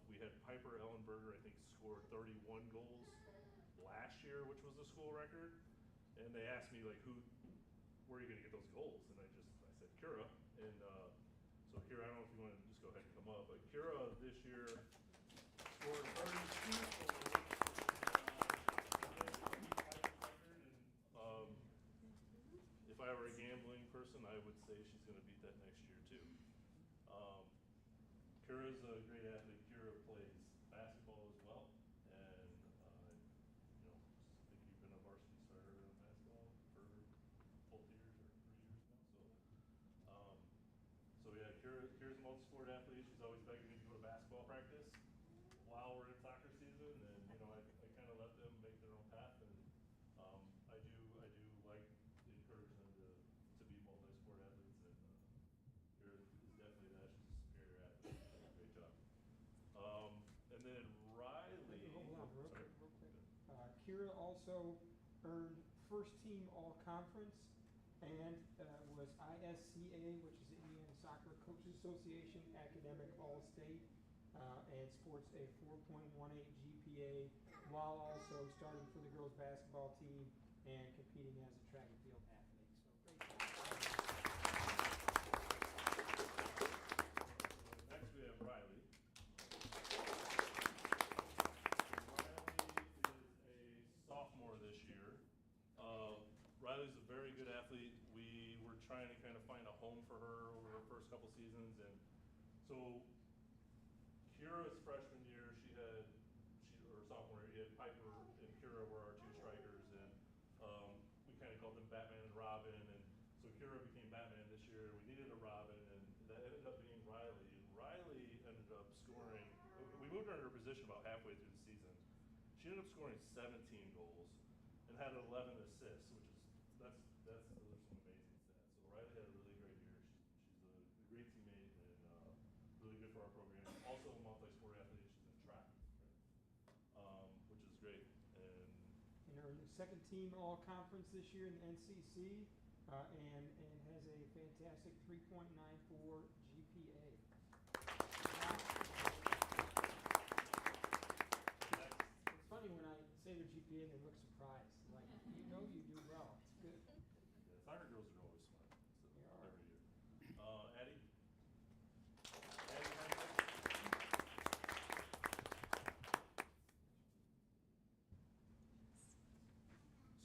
we had Piper Ellenberger, I think, scored 31 goals last year, which was the school record. And they asked me, like, where are you gonna get those goals? And I said, Kira. And so Kira, I don't know if you wanna just go ahead and come up, but Kira this year scored 32 goals. If I were a gambling person, I would say she's going to beat that next year too. Kira's a great athlete. Kira plays basketball as well, and you know, I think you've been a varsity starter in basketball for both years or 3 years now. So yeah, Kira's a multi-sport athlete. She's always begging me to go to basketball practice while we're in soccer season, and you know, I kind of let them make their own path, and I do like encourage them to be multi-sport athletes, and Kira is definitely that. She's a superior athlete. She does a great job. And then Riley. Hold on, real sorry. quick. Kira also earned first team all-conference and was ISCA, which is the Indiana Soccer Coaches Association Academic All-State, and sports a 4.18 GPA, while also starting for the girls basketball team and competing as a track and field athlete. So great job. Next we have Riley. Riley is a sophomore this year. Riley's a very good athlete. We were trying to kind of find a home for her over her first couple seasons, and so Kira's freshman year, or sophomore year, Piper and Kira were our two strikers, and we kind of called them Batman and Robin, and so Kira became Batman this year. We needed a Robin, and that ended up being Riley. And Riley ended up scoring, we moved her in her position about halfway through the season. She ended up scoring 17 goals and had 11 assists, which is, those are some amazing stats. So Riley had a really great year. She's a great teammate, and really good for our program. Also a multi-sport athlete. She's in track, right? Which is great. And earned the second team all-conference this year in the NCC, and has a fantastic 3.94 GPA. It's funny when I say their GPA, they look surprised. Like, you know you do well. It's good. Yeah, soccer girls are always smart. So They are. every year. Addie?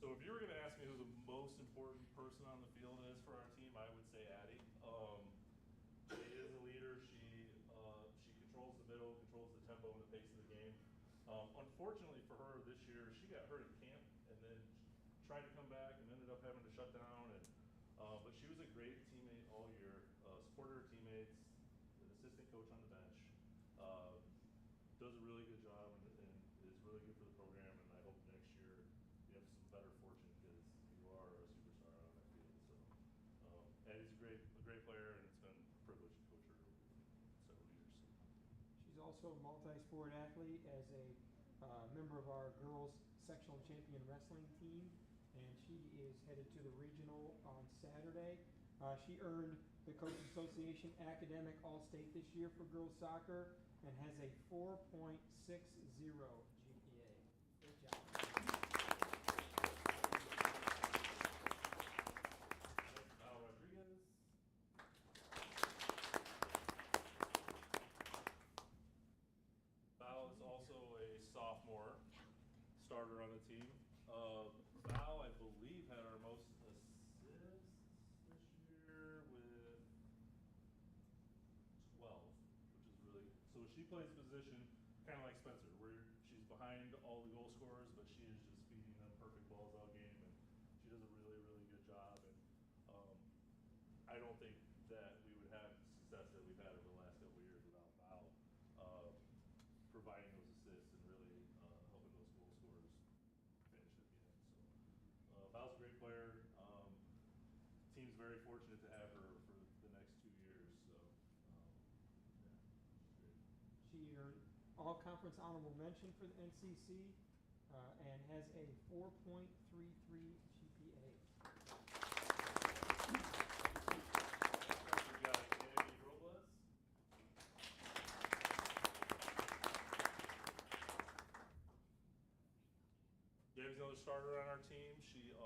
So if you were going to ask me who the most important person on the field is for our team, I would say Addie. She is a leader. She controls the middle, controls the tempo and the pace of the game. Unfortunately for her this year, she got hurt at camp and then tried to come back and ended up having to shut down. But she was a great teammate all year. Supported her teammates, an assistant coach on the bench. Does a really good job and is really good for the program. And I hope next year you have some better fortune because you are a superstar on that field. So Addie's a great player, and it's been a privilege to coach her over several years. She's also a multi-sport athlete as a member of our girls sectional champion wrestling team, and she is headed to the regional on Saturday. She earned the Coaches Association Academic All-State this year for girls soccer and has a 4.60 GPA. Good job. Val Rodriguez. Val is also a sophomore starter on the team. Val, I believe, had our most assists this year with 12, which is really, so she plays a position kind of like Spencer, where she's behind all the goal scorers, but she is just feeding them perfect balls all game, and she does a really, really good job. And I don't think that we would have the success that we've had over the last couple of years without Val. player. Team's very fortunate to have her for the next 2 years, so, yeah, she's great. She earned all-conference honorable mention for the NCC, and has a 4.33 GPA. We got Gabby Robles. Gabby's another starter on our team. She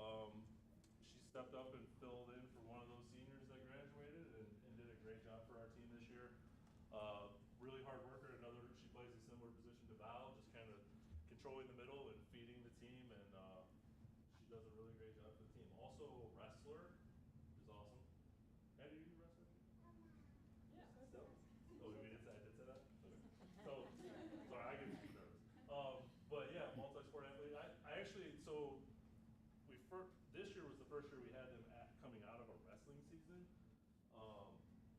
stepped up and filled in for one of those seniors that graduated and did a great job for our team this year. Really hard worker. She plays a similar position to Val, just kind of controlling the middle and feeding the team, and she does a really great job for the team. Also, a wrestler is awesome. Andy, do you do wrestling? Yeah. Still? Oh, I did say that? Okay. So, sorry, I get nervous. But yeah, multi-sport athlete. I actually, so this year was the first year we had them coming out of a wrestling season.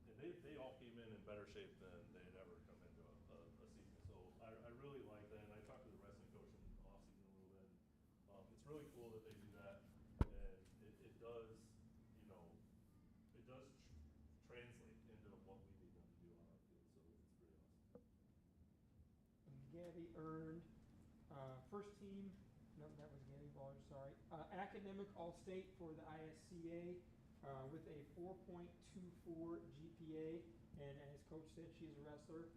And they all came in better shape than they had ever come into a season. So I really like that. And I talked to the wrestling coach in the off-season a little bit. It's really cool that they do that. And it does, it does translate into what we need them to do on our field. So it's pretty awesome. And Gabby earned first team, no, that was Gabby Baller, sorry, academic all-state for the ISCA with a 4.24 GPA. And as Coach said, she is a wrestler,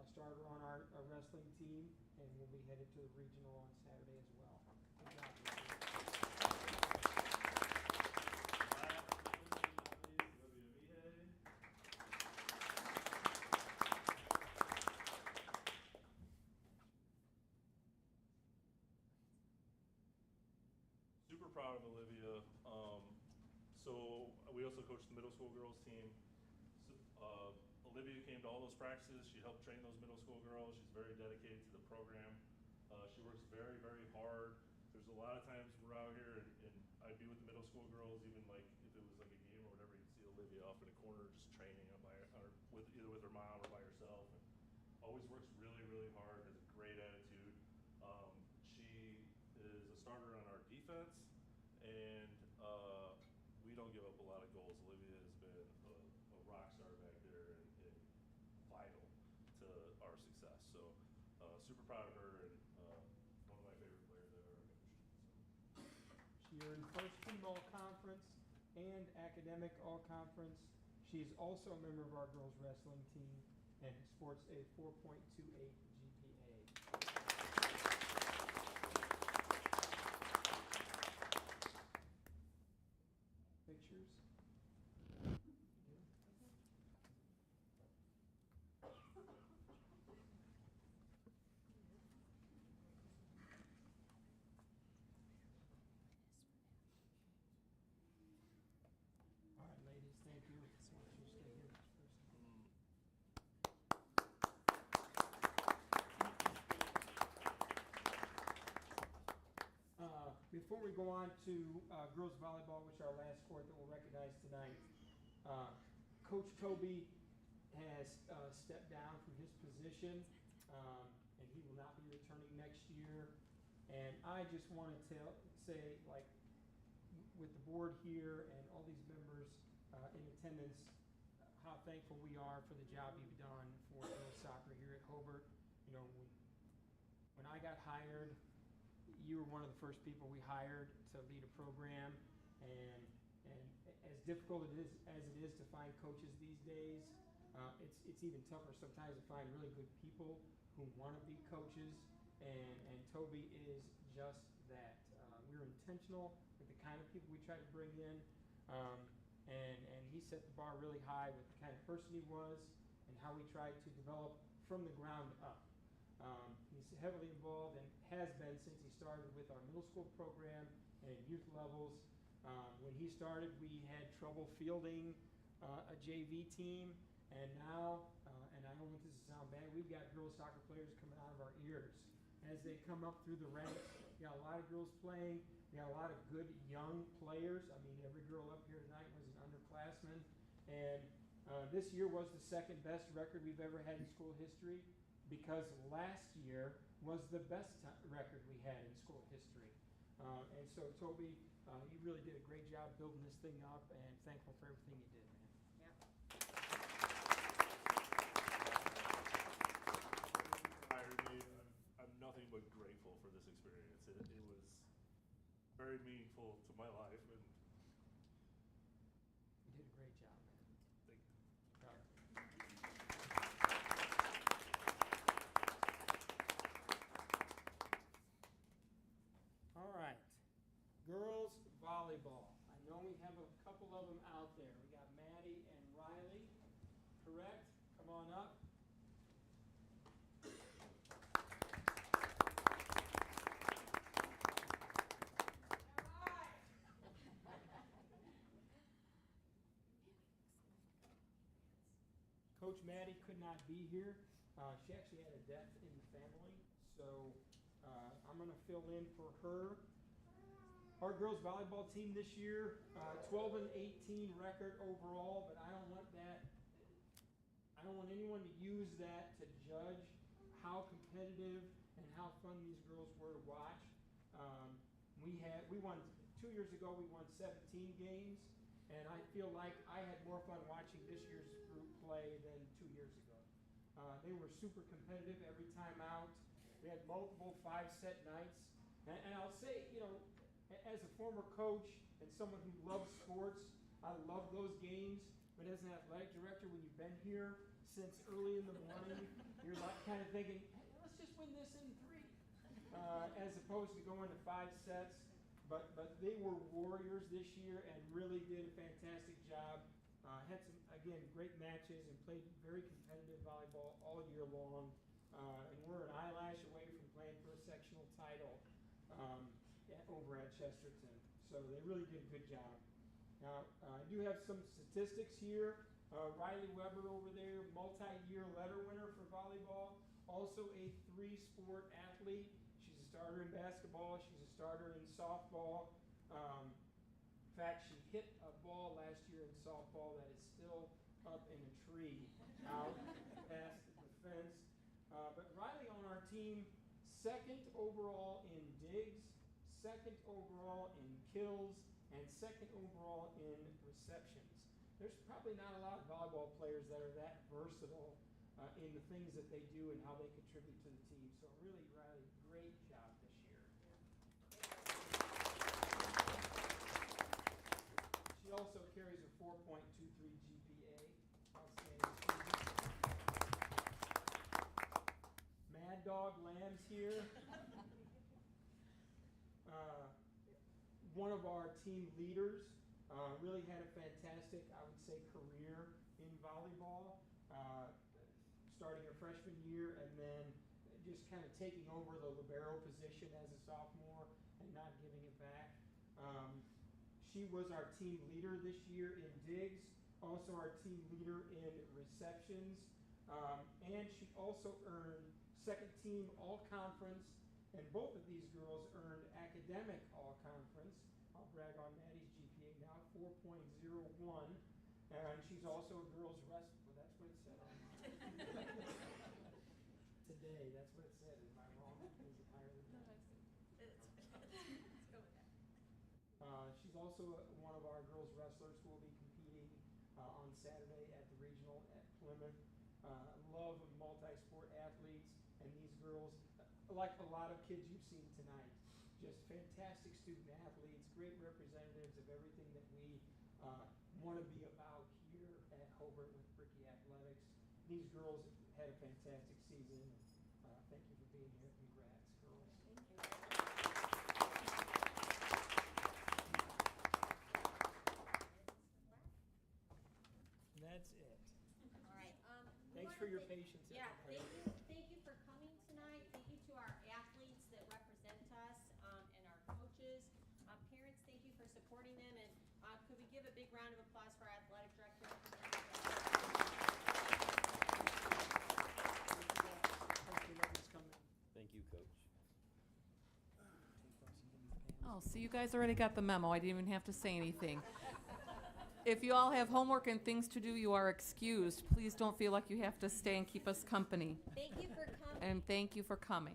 a starter on our wrestling team, and will be headed to the regional on Saturday as well. Good job, Gabby. Super proud of Olivia. So we also coach the middle school girls team. Olivia came to all those practices. She helped train those middle school girls. She's very dedicated to the program. She works very, very hard. There's a lot of times we're out here and I'd be with the middle school girls, even like if it was like a game or whatever, you'd see Olivia off in a corner just training or either with her mom or by herself. And always works really, really hard, has a great attitude. She is a starter on our defense, and we don't give up a lot of goals. Olivia has been a rock star back there and vital to our success. So super proud of her, and one of my favorite players I've ever coached. She earned first team all-conference and academic all-conference. She is also a member of our girls wrestling team and sports a 4.28 GPA. Pictures? All right, ladies, thank you. So why don't you stay here first? Before we go on to girls volleyball, which is our last sport that we'll recognize tonight, Coach Toby has stepped down from his position, and he will not be returning next year. And I just want to say, like, with the board here and all these members in attendance, how thankful we are for the job you've done for girls soccer here at Hobart. You know, when I got hired, you were one of the first people we hired to lead a program, and as difficult as it is to find coaches these days, it's even tougher sometimes to find really good people who want to be coaches, and Toby is just that. We're intentional with the kind of people we try to bring in, and he set the bar really high with the kind of person he was and how we tried to develop from the ground up. He's heavily involved and has been since he started with our middle school program and youth levels. When he started, we had trouble fielding a JV team, and now, and I don't want this to sound bad, we've got girls soccer players coming out of our ears. As they come up through the ranks, we got a lot of girls playing, we got a lot of good young players. I mean, every girl up here tonight was an underclassman, and this year was the second best record we've ever had in school history, because last year was the best record we had in school history. And so Toby, you really did a great job building this thing up, and thankful for everything you did, man. Hired me. I'm nothing but grateful for this experience. It was very meaningful to my life, and You did a great job, man. thank you. Proud of you. All right, girls volleyball. I know we have a couple of them out there. We got Maddie and Riley, correct? Come on up. Coach Maddie could not be here. She actually had a death in the family, so I'm going to fill in for her. Our girls volleyball team this year, 12-18 record overall, but I don't want that. I don't want anyone to use that to judge how competitive and how fun these girls were to watch. We won 2 years ago. We won 17 games, and I feel like I had more fun watching this year's group play than 2 years ago. They were super competitive every time out. We had multiple 5-set nights, and I'll say, as a former coach and someone who loves sports, I love those games. But as an athletic director, when you've been here since early in the morning, you're like kind of thinking, hey, let's just win this in 3, as opposed to going to 5 sets. But they were warriors this year and really did a fantastic job. Had some, again, great matches and played very competitive volleyball all year long. And we're an eyelash away from playing for a sectional title over at Chesterton. So they really did a good job. Now, I do have some statistics here. Riley Weber over there, multi-year letter winner for volleyball. Also a 3-sport athlete. She's a starter in basketball. She's a starter in softball. In fact, she hit a ball last year in softball that is still up in a tree out past the fence. But Riley on our team, 2nd overall in digs, 2nd overall in kills, and 2nd overall in receptions. There's probably not a lot of volleyball players that are that versatile in the things that they do and how they contribute to the team. So really, Riley, great job this year. She also carries a 4.23 GPA. Outstanding student. Mad Dog Lamb's here. One of our team leaders really had a fantastic, I would say, career in volleyball. Starting her freshman year and then just kind of taking over the libero position as a sophomore and not giving it back. She was our team leader this year in digs, also our team leader in receptions, and she also earned 2nd team all-conference, and both of these girls earned academic all-conference. I'll brag on Maddie's GPA now, 4.01, and she's also a girls wrestler. Well, that's what it said on today. That's what it said. Am I wrong? Is it higher than that? She's also one of our girls wrestlers who will be competing on Saturday at the regional at Plymouth. Love multi-sport athletes, and these girls, like a lot of kids you've seen tonight, just fantastic student athletes, great representatives of everything that we want to be about here at Hobart with Bricky Athletics. These girls had a fantastic season. Thank you for being here. Congrats, girls. Thank you. That's it. All right. Thanks for your patience. Yeah, everybody. thank you for coming tonight. Thank you to our athletes that represent us and our coaches. Parents, thank you for supporting them. And could we give a big round of applause for our athletic director? Thank you, Coach. Oh, so you guys already got the memo. I didn't even have to say anything. If you all have homework and things to do, you are excused. Please don't feel like you have to stay and keep us company. Thank you for coming. And thank you for coming.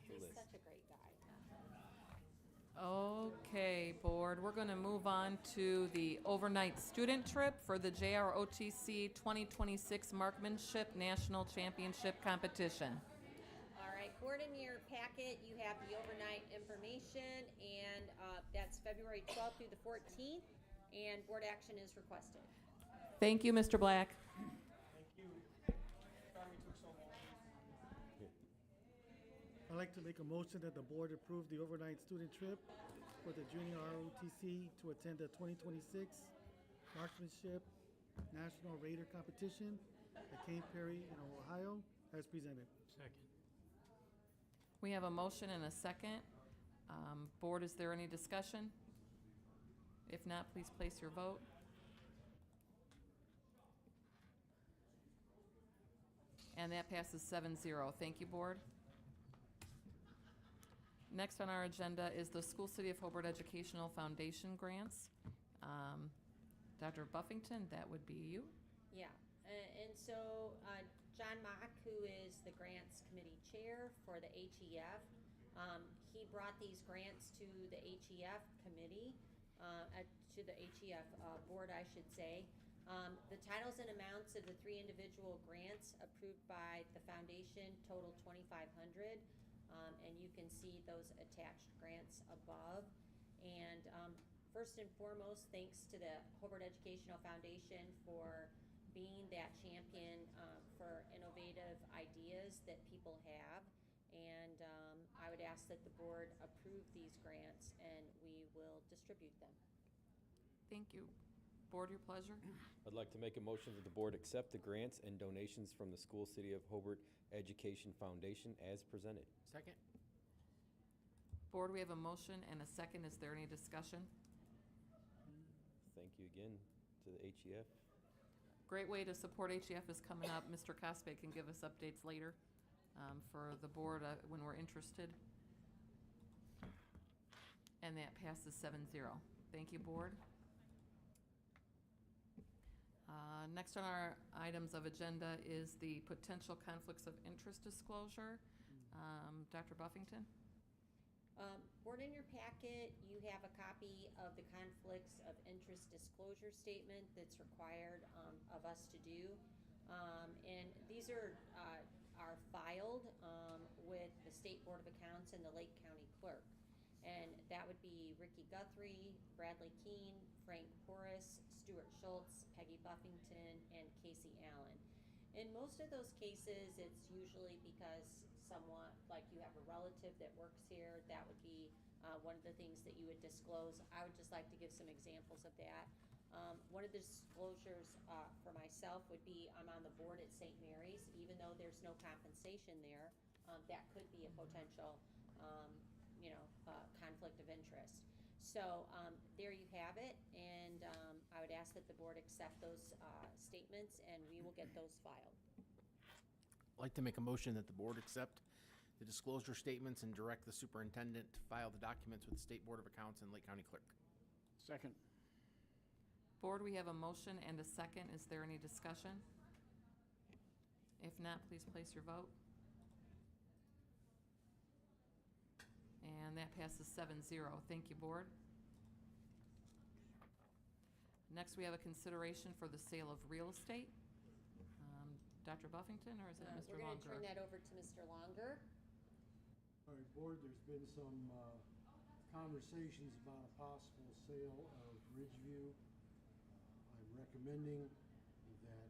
the He's list. such a great guy. Okay, board, we're gonna move on to the overnight student trip for the JROTC 2026 Marksmanship National Championship Competition. All right, board, in your packet, you have the overnight information, and that's February 12th through the 14th, and board action is requested. Thank you, Mr. Black. Thank you. Sorry we took so long. I'd like to make a motion that the board approve the overnight student trip for the junior ROTC to attend the 2026 Marksmanship National Raider Competition at Cape Perry in Ohio, as presented. Second. We have a motion and a second. Board, is there any discussion? If not, please place your vote. And that passes 7-0. Thank you, board. Next on our agenda is the School City of Hobart Educational Foundation grants. Dr. Buffington, that would be you. Yeah, and so John Mock, who is the Grants Committee Chair for the HEF, he brought these grants to the HEF Committee, to the HEF Board, I should say. The titles and amounts of the 3 individual grants approved by the foundation total $2,500, and you can see those attached grants above. And first and foremost, thanks to the Hobart Educational Foundation for being that champion for innovative ideas that people have. And I would ask that the board approve these grants, and we will distribute them. Thank you. Board, your pleasure. I'd like to make a motion that the board accept the grants and donations from the School City of Hobart Education Foundation as presented. Second? Board, we have a motion and a second. Is there any discussion? Thank you again to the HEF. Great way to support HEF is coming up. Mr. Cospe can give us updates later for the board when we're interested. And that passes 7-0. Thank you, board. Next on our items of agenda is the potential conflicts of interest disclosure. Dr. Buffington? Board, in your packet, you have a copy of the conflicts of interest disclosure statement that's required of us to do. And these are filed with the State Board of Accounts and the Lake County Clerk. And that would be Ricky Guthrie, Bradley Keene, Frank Porras, Stuart Schultz, Peggy Buffington, and Casey Allen. In most of those cases, it's usually because someone, like you have a relative that works here, that would be one of the things that you would disclose. I would just like to give some examples of that. One of the disclosures for myself would be I'm on the board at St. Mary's. Even though there's no compensation there, that could be a potential conflict of interest. So there you have it, and I would ask that the board accept those statements, and we will get those filed. I'd like to make a motion that the board accept the disclosure statements and direct the superintendent to file the documents with the State Board of Accounts and Lake County Clerk. Second. Board, we have a motion and a second. Is there any discussion? If not, please place your vote. And that passes 7-0. Thank you, board. Next, we have a consideration for the sale of real estate. Dr. Buffington, or is it Mr. We're going to Longer? turn that over to Mr. Longer. All right, board, there's been some conversations about a possible sale of Ridgeview. I'm recommending that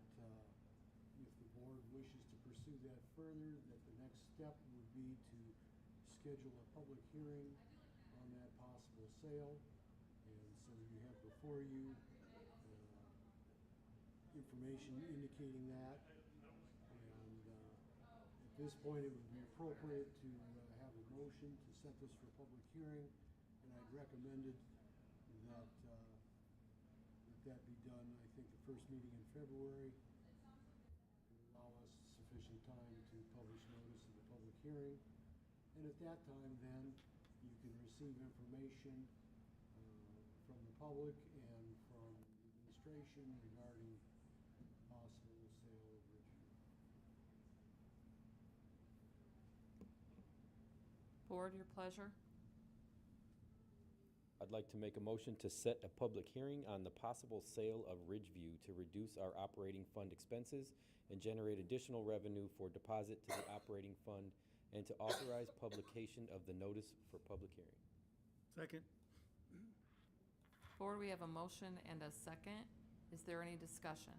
if the board wishes to pursue that further, that the next step would be to schedule a public hearing on that possible sale. And so you have before you information indicating that. And at this point, it would be appropriate to have a motion to set this for public hearing. And I'd recommended that that be done, I think, the first meeting in February. And allow us sufficient time to publish notice of the public hearing. And at that time, then, you can receive information from the public and from the administration regarding possible sale of Ridgeview. Board, your pleasure. I'd like to make a motion to set a public hearing on the possible sale of Ridgeview to reduce our operating fund expenses and generate additional revenue for deposit to the operating fund, and to authorize publication of the notice for public hearing. Second. Board, we have a motion and a second. Is there any discussion?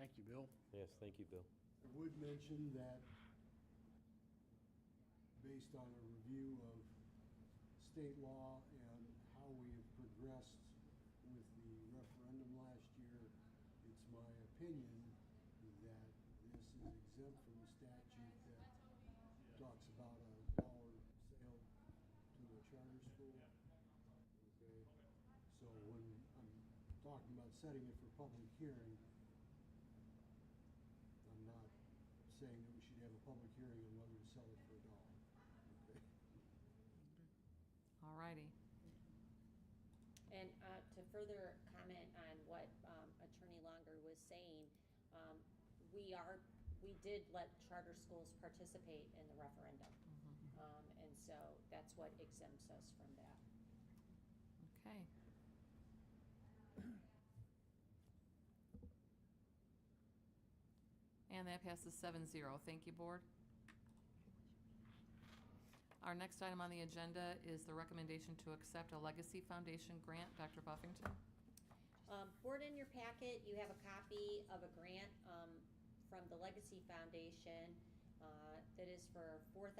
Thank you, Bill. Yes, thank you, Bill. I would mention that based on a review of state law and how we have progressed with the referendum last year, it's my opinion that this is exempt from the statute that talks about a dollar sale to a charter school. Okay, so when I'm talking about setting it for public hearing, I'm not saying that we should have a public hearing on whether to sell it for $1. Okay? All righty. And to further comment on what Attorney Longer was saying, we did let charter schools participate in the referendum. And so that's what exempts us from that. Okay. And that passes 7-0. Thank you, Board. Our next item on the agenda is the recommendation to accept a Legacy Foundation grant. Dr. Buffington? Board, in your packet, you have a copy of a grant from the Legacy Foundation that is for $4,000,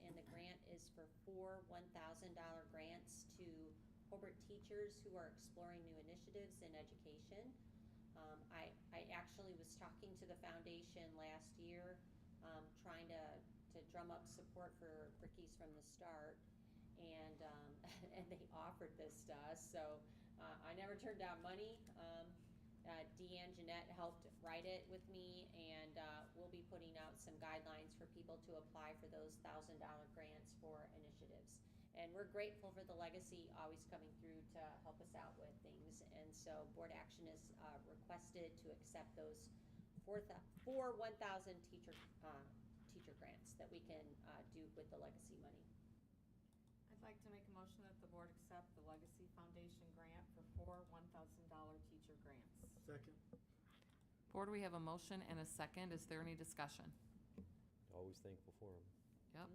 and the grant is for 4 $1,000 grants to Hobart teachers who are exploring new initiatives in education. I actually was talking to the foundation last year, trying to drum up support for Brickies from the Start, and and they offered this to us, so I never turned down money. Deanne Jeanette helped write it with me, and we'll be putting out some guidelines for people to apply for those $1,000 grants for initiatives. And we're grateful for the Legacy always coming through to help us out with things. And so board action is requested to accept those four 1,000 teacher grants that we can do with the Legacy money. I'd like to make a motion that the board accept the Legacy Foundation grant for 4 $1,000 teacher grants. Second. Board, we have a motion and a second. Is there any discussion? Always thankful for them. Yep.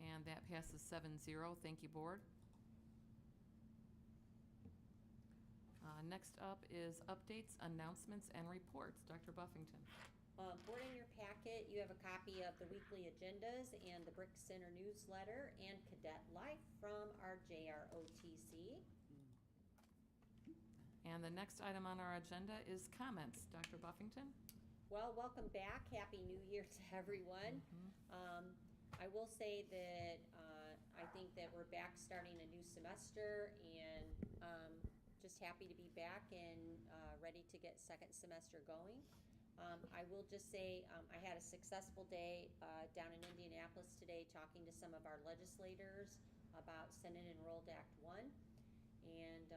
And that passes 7-0. Thank you, Board. Next up is updates, announcements, and reports. Dr. Buffington. Board, in your packet, you have a copy of the weekly agendas and the Brick Center newsletter and Cadet Life from our JROTC. And the next item on our agenda is comments. Dr. Buffington? Well, welcome back. Happy New Year to everyone. I will say that I think that we're back starting a new semester, and just happy to be back and ready to get second semester going. I will just say I had a successful day down in Indianapolis today talking to some of our legislators about Senate Enrolled Act 1. And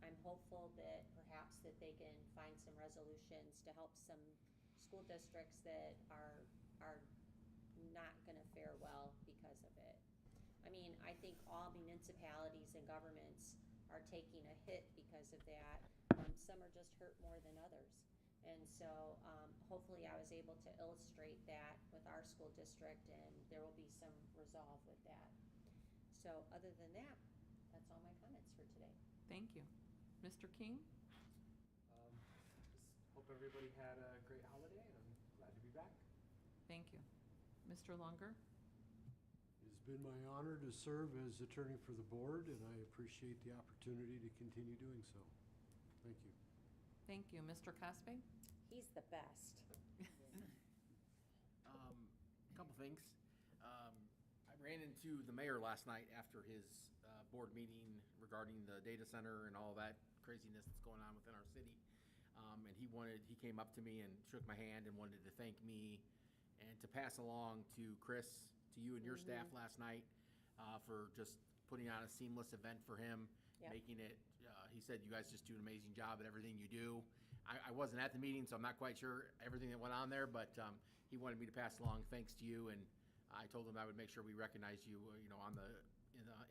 I'm hopeful that perhaps that they can find some resolutions to help some school districts that are not going to fare well because of it. I mean, I think all municipalities and governments are taking a hit because of that. Some are just hurt more than others. And so hopefully I was able to illustrate that with our school district, and there will be some resolve with that. So other than that, that's all my comments for today. Thank you. Mr. King? Just hope everybody had a great holiday, and I'm glad to be back. Thank you. Mr. Lunger? It's been my honor to serve as attorney for the board, and I appreciate the opportunity to continue doing so. Thank you. Thank you. Mr. Cosby? He's the best. A couple things. I ran into the mayor last night after his board meeting regarding the data center and all that craziness that's going on within our city. And he came up to me and shook my hand and wanted to thank me and to pass along to Chris, to you and your staff last night for just putting on a seamless event for him, making it, he said, you guys just do an amazing job at everything you do. I wasn't at the meeting, so I'm not quite sure everything that went on there, but he wanted me to pass along thanks to you, and I told him I would make sure we recognized you,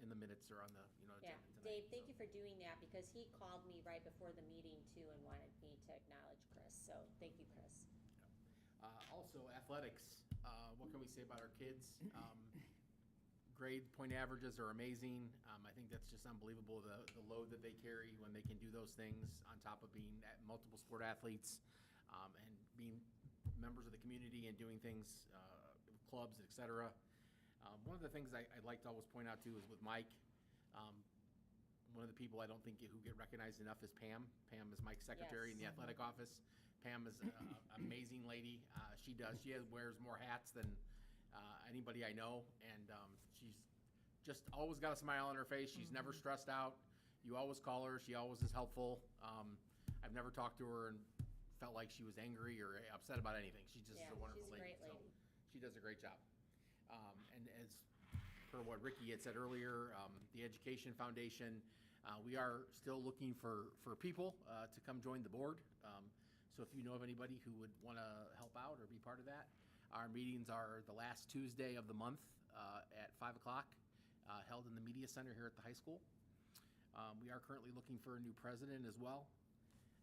in the minutes or on the, Yeah, agenda tonight. Dave, thank so. you for doing that, because he called me right before the meeting too and wanted me to acknowledge Chris, so thank you, Chris. Also, athletics, what can we say about our kids? Grade point averages are amazing. I think that's just unbelievable, the load that they carry when they can do those things on top of being multiple sport athletes, and being members of the community and doing things, clubs, et cetera. One of the things I'd like to always point out too is with Mike, one of the people I don't think who get recognized enough is Pam. Pam is Mike's secretary in the athletic office. Pam is an amazing lady. She wears more hats than anybody I know, and she's just always got a smile on her face. She's never stressed out. You always call her. She always is helpful. I've never talked to her and felt like she was angry or upset about anything. She just is a wonderful she's a lady. great lady. So she does a great job. And as per what Ricky had said earlier, the Education Foundation, we are still looking for people to come join the board. So if you know of anybody who would want to help out or be part of that, our meetings are the last Tuesday of the month at 5 o'clock, held in the Media Center here at the high school. We are currently looking for a new president as well.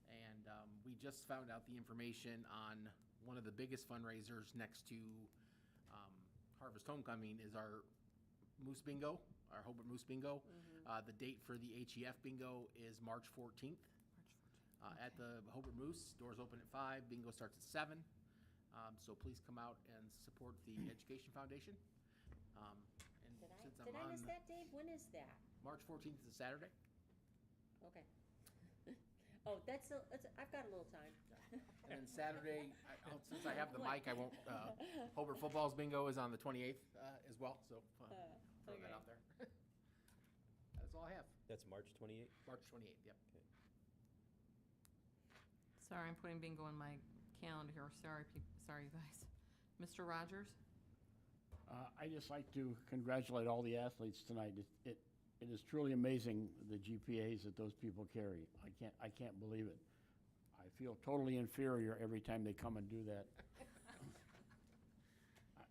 And we just found out the information on one of the biggest fundraisers next to Harvest Homecoming is our Moose Bingo, our Hobart Moose Bingo. The date for the HEF Bingo is March 14th. At the Hobart Moose. Doors open at 5, bingo starts at 7. So please come out and support the Education Foundation. Did I miss that, Dave? When is that? March 14th is a Saturday. Okay. Oh, I've got a little time. And then Saturday, since I have the mic, I won't, Hobart Football's bingo is on the 28th as well, so throw that out there. That's all I have. That's March 28th? March 28th, yep. Okay. Sorry, I'm putting bingo on my calendar here. Sorry, you guys. Mr. Rogers? I'd just like to congratulate all the athletes tonight. It is truly amazing, the GPAs that those people carry. I can't believe it. I feel totally inferior every time they come and do that.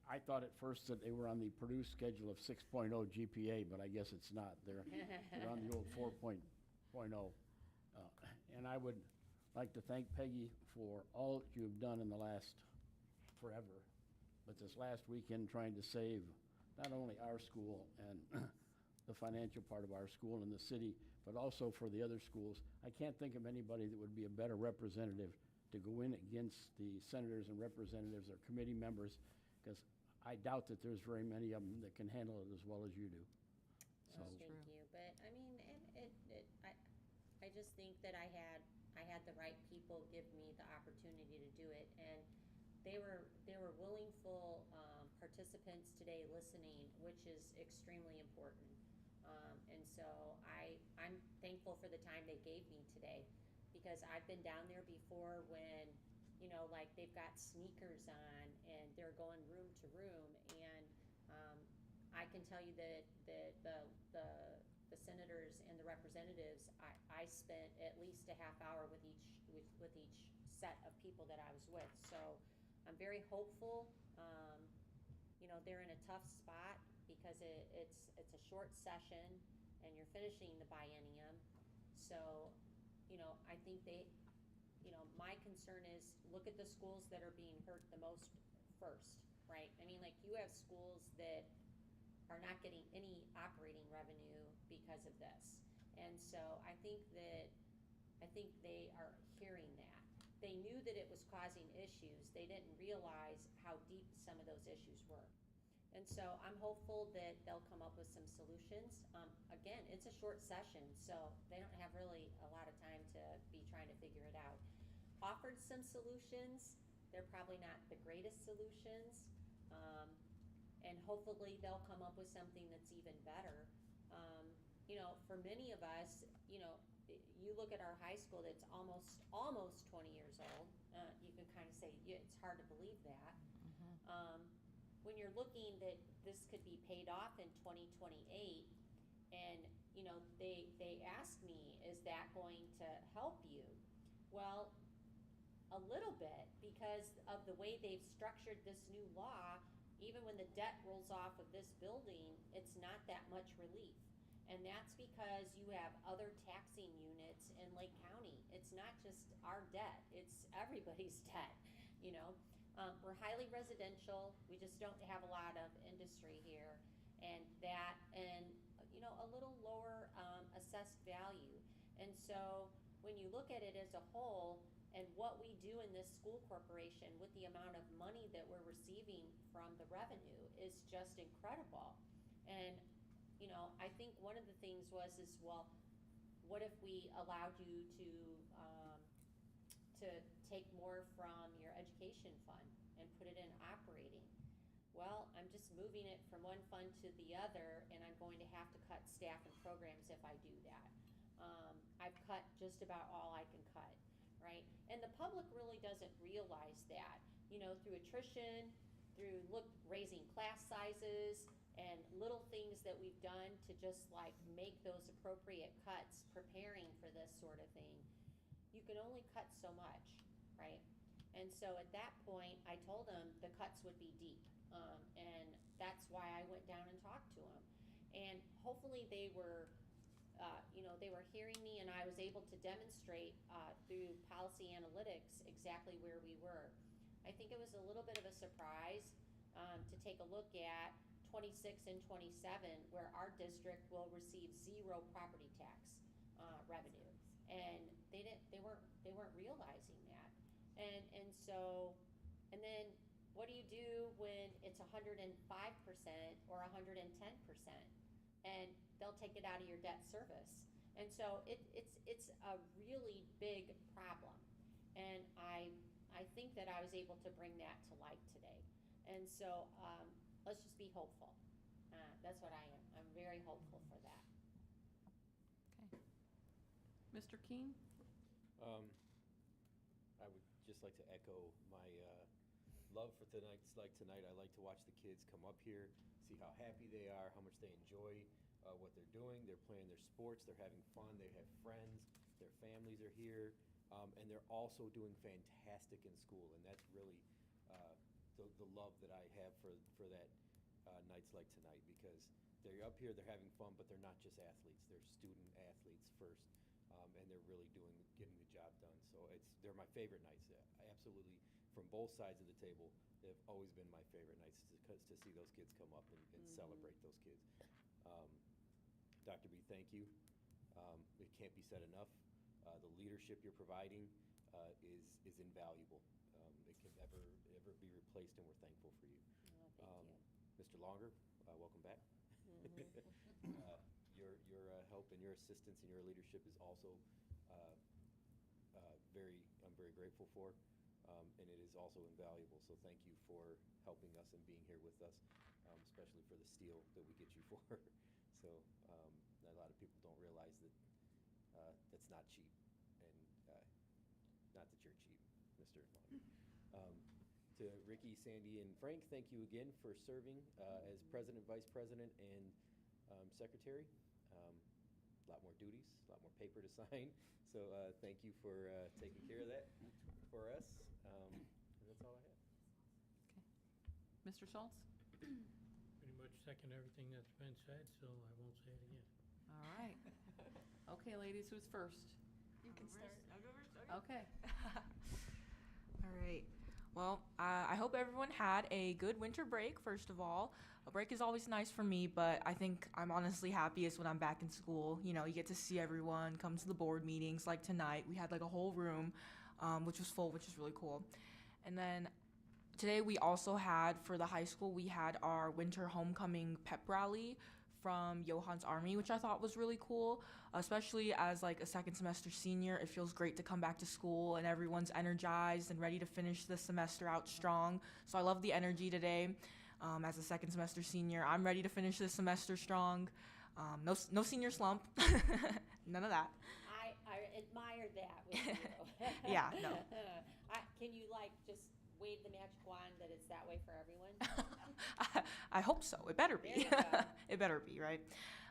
I thought at first that they were on the Purdue schedule of 6.0 GPA, but I guess it's not. They're on the old 4.0. And I would like to thank Peggy for all that you've done in the last forever, but this last weekend trying to save not only our school and the financial part of our school in the city, but also for the other schools. I can't think of anybody that would be a better representative to go in against the senators and representatives or committee members, because I doubt that there's very many of them that can handle it as well as you do. So. Thank you, but I mean, I just think that I had the right people give me the opportunity to do it, and they were willingful participants today listening, which is extremely important. And so I'm thankful for the time they gave me today, because I've been down there before when, like they've got sneakers on and they're going room to room, and I can tell you that the senators and the representatives, I spent at least a half hour with each set of people that I was with. So I'm very hopeful. They're in a tough spot because it's a short session and you're finishing the biennium. So, I think my concern is look at the schools that are being hurt the most first, right? I mean, like you have schools that are not getting any operating revenue because of this. And so I think they are hearing that. They knew that it was causing issues. They didn't realize how deep some of those issues were. And so I'm hopeful that they'll come up with some solutions. Again, it's a short session, so they don't have really a lot of time to be trying to figure it out. Offered some solutions. They're probably not the greatest solutions. And hopefully they'll come up with something that's even better. For many of us, you look at our high school that's almost 20 years old. You can kind of say it's hard to believe that. When you're looking that this could be paid off in 2028, and they ask me, is that going to help you? Well, a little bit because of the way they've structured this new law. Even when the debt rolls off of this building, it's not that much relief. And that's because you have other taxing units in Lake County. It's not just our debt, it's everybody's debt, you know? We're highly residential, we just don't have a lot of industry here. And that, and, you know, a little lower assessed value. And so when you look at it as a whole, and what we do in this school corporation with the amount of money that we're receiving from the revenue is just incredible. And, you know, I think one of the things was well, what if we allowed you to take more from your education fund and put it in operating? Well, I'm just moving it from one fund to the other, and I'm going to have to cut staff and programs if I do that. I've cut just about all I can cut, right? And the public really doesn't realize that, you know, through attrition, through raising class sizes, and little things that we've done to just like make those appropriate cuts, preparing for this sort of thing. You can only cut so much, right? And so at that point, I told them the cuts would be deep. And that's why I went down and talked to them. And hopefully they were, they were hearing me, and I was able to demonstrate through policy analytics exactly where we were. I think it was a little bit of a surprise to take a look at 26 and 27, where our district will receive 0 property tax revenue, and they weren't realizing that. And so, and then what do you do when it's 105% or 110%? And they'll take it out of your debt service. And so it's a really big problem. And I think that I was able to bring that to light today. And so let's just be hopeful. That's what I am. I'm very hopeful for that. Okay. Mr. Keen? I would just like to echo my love for tonight's like tonight. I like to watch the kids come up here, see how happy they are, how much they enjoy what they're doing. They're playing their sports, they're having fun, they have friends, their families are here, and they're also doing fantastic in school. And that's really the love that I have for that nights like tonight, because they're up here, they're having fun, but they're not just athletes. They're student athletes first, and they're really getting the job done. So they're my favorite nights. Absolutely, from both sides of the table, they've always been my favorite nights to see those kids come up and celebrate those kids. Dr. B, thank you. It can't be said enough. The leadership you're providing is invaluable. It can never be replaced, and we're thankful for you. Thank you. Mr. Longer, welcome back. Your help and your assistance and your leadership is also I'm very grateful for, and it is also invaluable. So thank you for helping us and being here with us, especially for the steel that we get you for. So a lot of people don't realize that that's not cheap, and not that you're cheap, Mr. Longer. To Ricky, Sandy, and Frank, thank you again for serving as president, vice president, and secretary. A lot more duties, a lot more paper to sign. So thank you for taking care of that for us. And that's all I have. Okay. Mr. Schultz? Pretty much second everything that's been said, so I won't say it again. All right. Okay, ladies, who's first? You can start. I'll go first. Okay. All right. Well, I hope everyone had a good winter break, first of all. A break is always nice for me, but I think I'm honestly happiest when I'm back in school. You know, you get to see everyone, come to the board meetings. Like tonight, we had like a whole room, which was full, which is really cool. And then today we also had, for the high school, we had our winter homecoming pep rally from Johann's Army, which I thought was really cool, especially as like a second semester senior. It feels great to come back to school and everyone's energized and ready to finish the semester out strong. So I love the energy today. As a second semester senior, I'm ready to finish this semester strong. No senior slump, none of that. I admire that with you. Yeah, no. Can you like just wave the magic wand that it's that way for everyone? I hope so. It better be. There you go. It better be, right?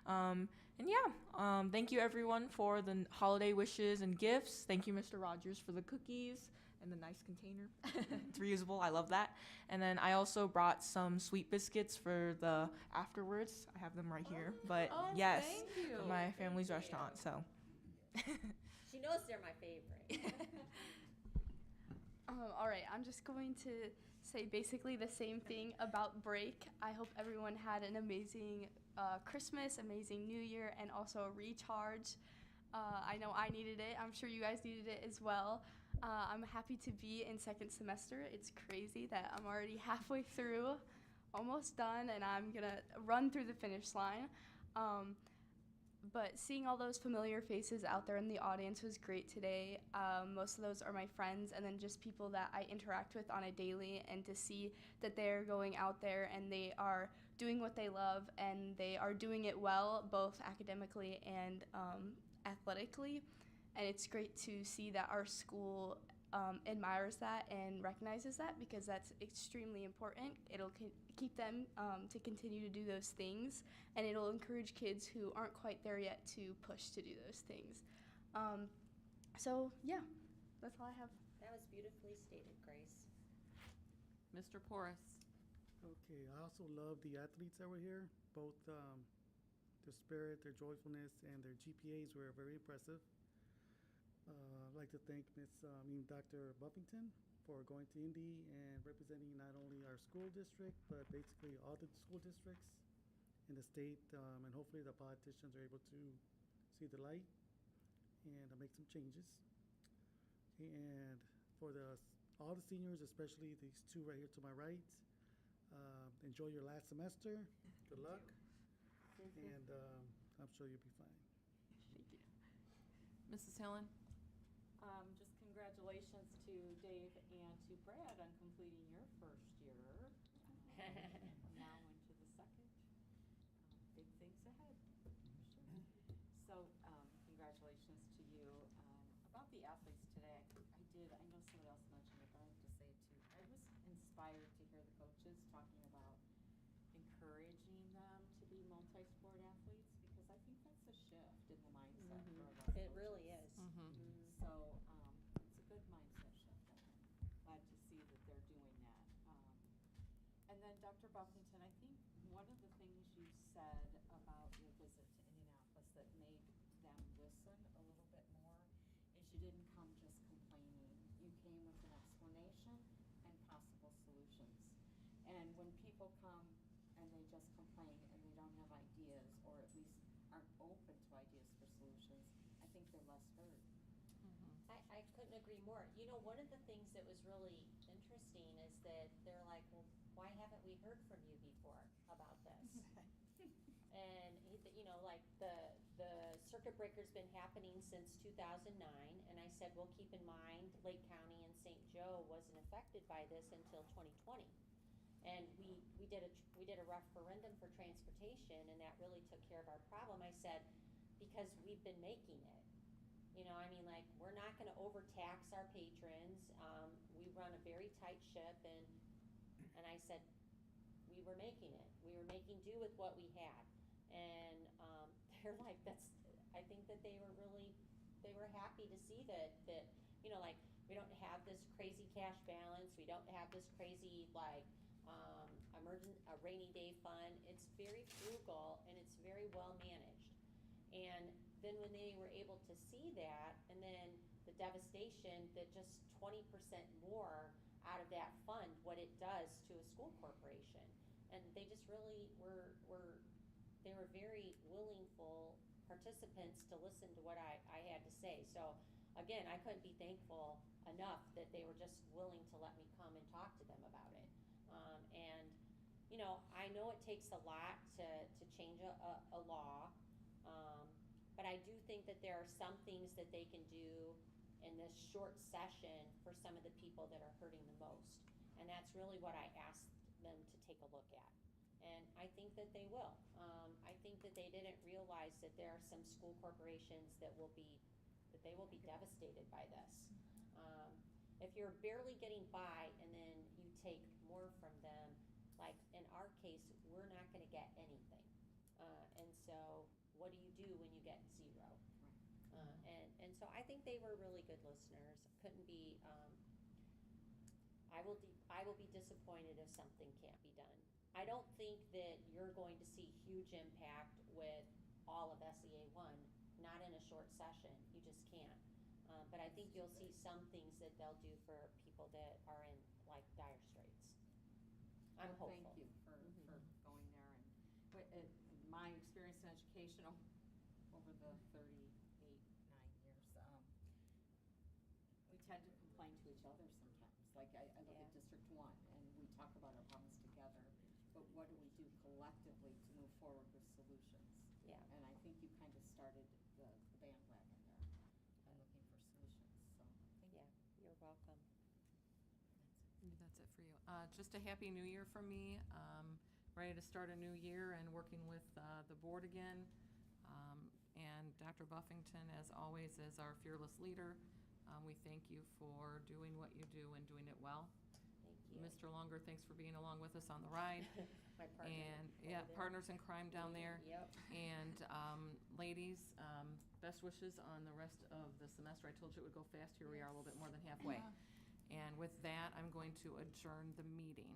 And yeah, thank you everyone for the holiday wishes and gifts. Thank you, Mr. Rogers, for the cookies. in the nice container. It's reusable. I love that. And then I also brought some sweet biscuits for the afterwards. I have them right here. But yes, thank you. for my family's restaurant. So. She knows they're my favorite. All right, I'm just going to say basically the same thing about break. I hope everyone had an amazing Christmas, amazing New Year, and also a recharge. I know I needed it. I'm sure you guys needed it as well. I'm happy to be in second semester. It's crazy that I'm already halfway through, almost done, and I'm gonna run through the finish line. But seeing all those familiar faces out there in the audience was great today. Most of those are my friends, and then just people that I interact with on a daily, and to see that they're going out there and they are doing what they love and they are doing it well, both academically and athletically. And it's great to see that our school admires that and recognizes that, because that's extremely important. It'll keep them to continue to do those things, and it'll encourage kids who aren't quite there yet to push to do those things. So yeah, that's all I have. That was beautifully stated, Grace. Mr. Porras. Okay, I also love the athletes that were here, both their spirit, their joyfulness, and their GPAs were very impressive. I'd like to thank Dr. Buffington for going to Indy and representing not only our school district, but basically all the school districts in the state, and hopefully the politicians are able to see the light and make some changes. Okay, and for all the seniors, especially these two right here to my right, enjoy your last semester. Good luck. And I'm sure you'll be fine. Thank you. Mrs. Helen? Just congratulations to Dave and to Brad on completing your first year. Now into the second. Big things ahead, I'm sure. So, congratulations to you. About the athletes today, I know somebody else mentioned it, but I have to say it too. I was inspired to hear the coaches talking about encouraging them to be multi-sport athletes, because I think that's a shift in the mindset for a lot of It coaches. really is. So it's a good mindset shift. I'm glad to see that they're doing that. And then Dr. Buffington, I think one of the things you said about your visit to Indianapolis that made them listen a little bit more is you didn't come just complaining. You came with an explanation and possible solutions. And when people come and they just complain and they don't have ideas, or at least aren't open to ideas for solutions, I think they're less heard. I couldn't agree more. You know, one of the things that was really interesting is that they're like, well, why haven't we heard from you before about this? And, like the circuit breaker's been happening since 2009, and I said, well, keep in mind, Lake County and St. Joe wasn't affected by this until 2020. And we did a referendum for transportation, and that really took care of our problem. I said, because we've been making it. We're not going to overtax our patrons. We run a very tight ship, and I said, we were making it. We were making do with what we had. And they're like, I think that they were happy to see that, we don't have this crazy cash balance. We don't have this crazy, rainy day fund. It's very frugal, and it's very well managed. And then when they were able to see that, and then the devastation that just 20% more out of that fund, what it does to a school corporation. And they just really they were very willingful participants to listen to what I had to say. So again, I couldn't be thankful enough that they were just willing to let me come and talk to them about it. I know it takes a lot to change a law, but I do think that there are some things that they can do in this short session for some of the people that are hurting the most. And that's really what I asked them to take a look at. And I think that they will. I think that they didn't realize that there are some school corporations that they will be devastated by this. If you're barely getting by and then you take more from them, like in our case, we're not going to get anything. And so what do you do when you get zero? And so I think they were really good listeners. Couldn't be I will be disappointed if something can't be done. I don't think that you're going to see huge impact with all of SEA one, not in a short session, you just can't. But I think you'll see some things that they'll do for people that are in like dire straits. I'm Well, hopeful. Thank you for going there, and my experience in education over the 9 years, we tend to complain to each other sometimes. Like I look at District 1, and we talk about our problems together, but what do we do collectively to move forward with solutions? Yeah. And I think you kind of started the bandwagon there on looking for solutions, so thank you. Yeah, you're welcome. That's it for you. Just a happy new year from me. Ready to start a new year and working with the board again. And Dr. Buffington, as always, is our fearless leader. We thank you for doing what you do and doing it well. Thank you. Mr. Longer, thanks for being along with us on the ride. My partner. And, over yeah, there. partners in crime down there. Yep. And ladies, best wishes on the rest of the semester. I told you it would go fast. Here we are, a little bit more than halfway. And with that, I'm going to adjourn the meeting.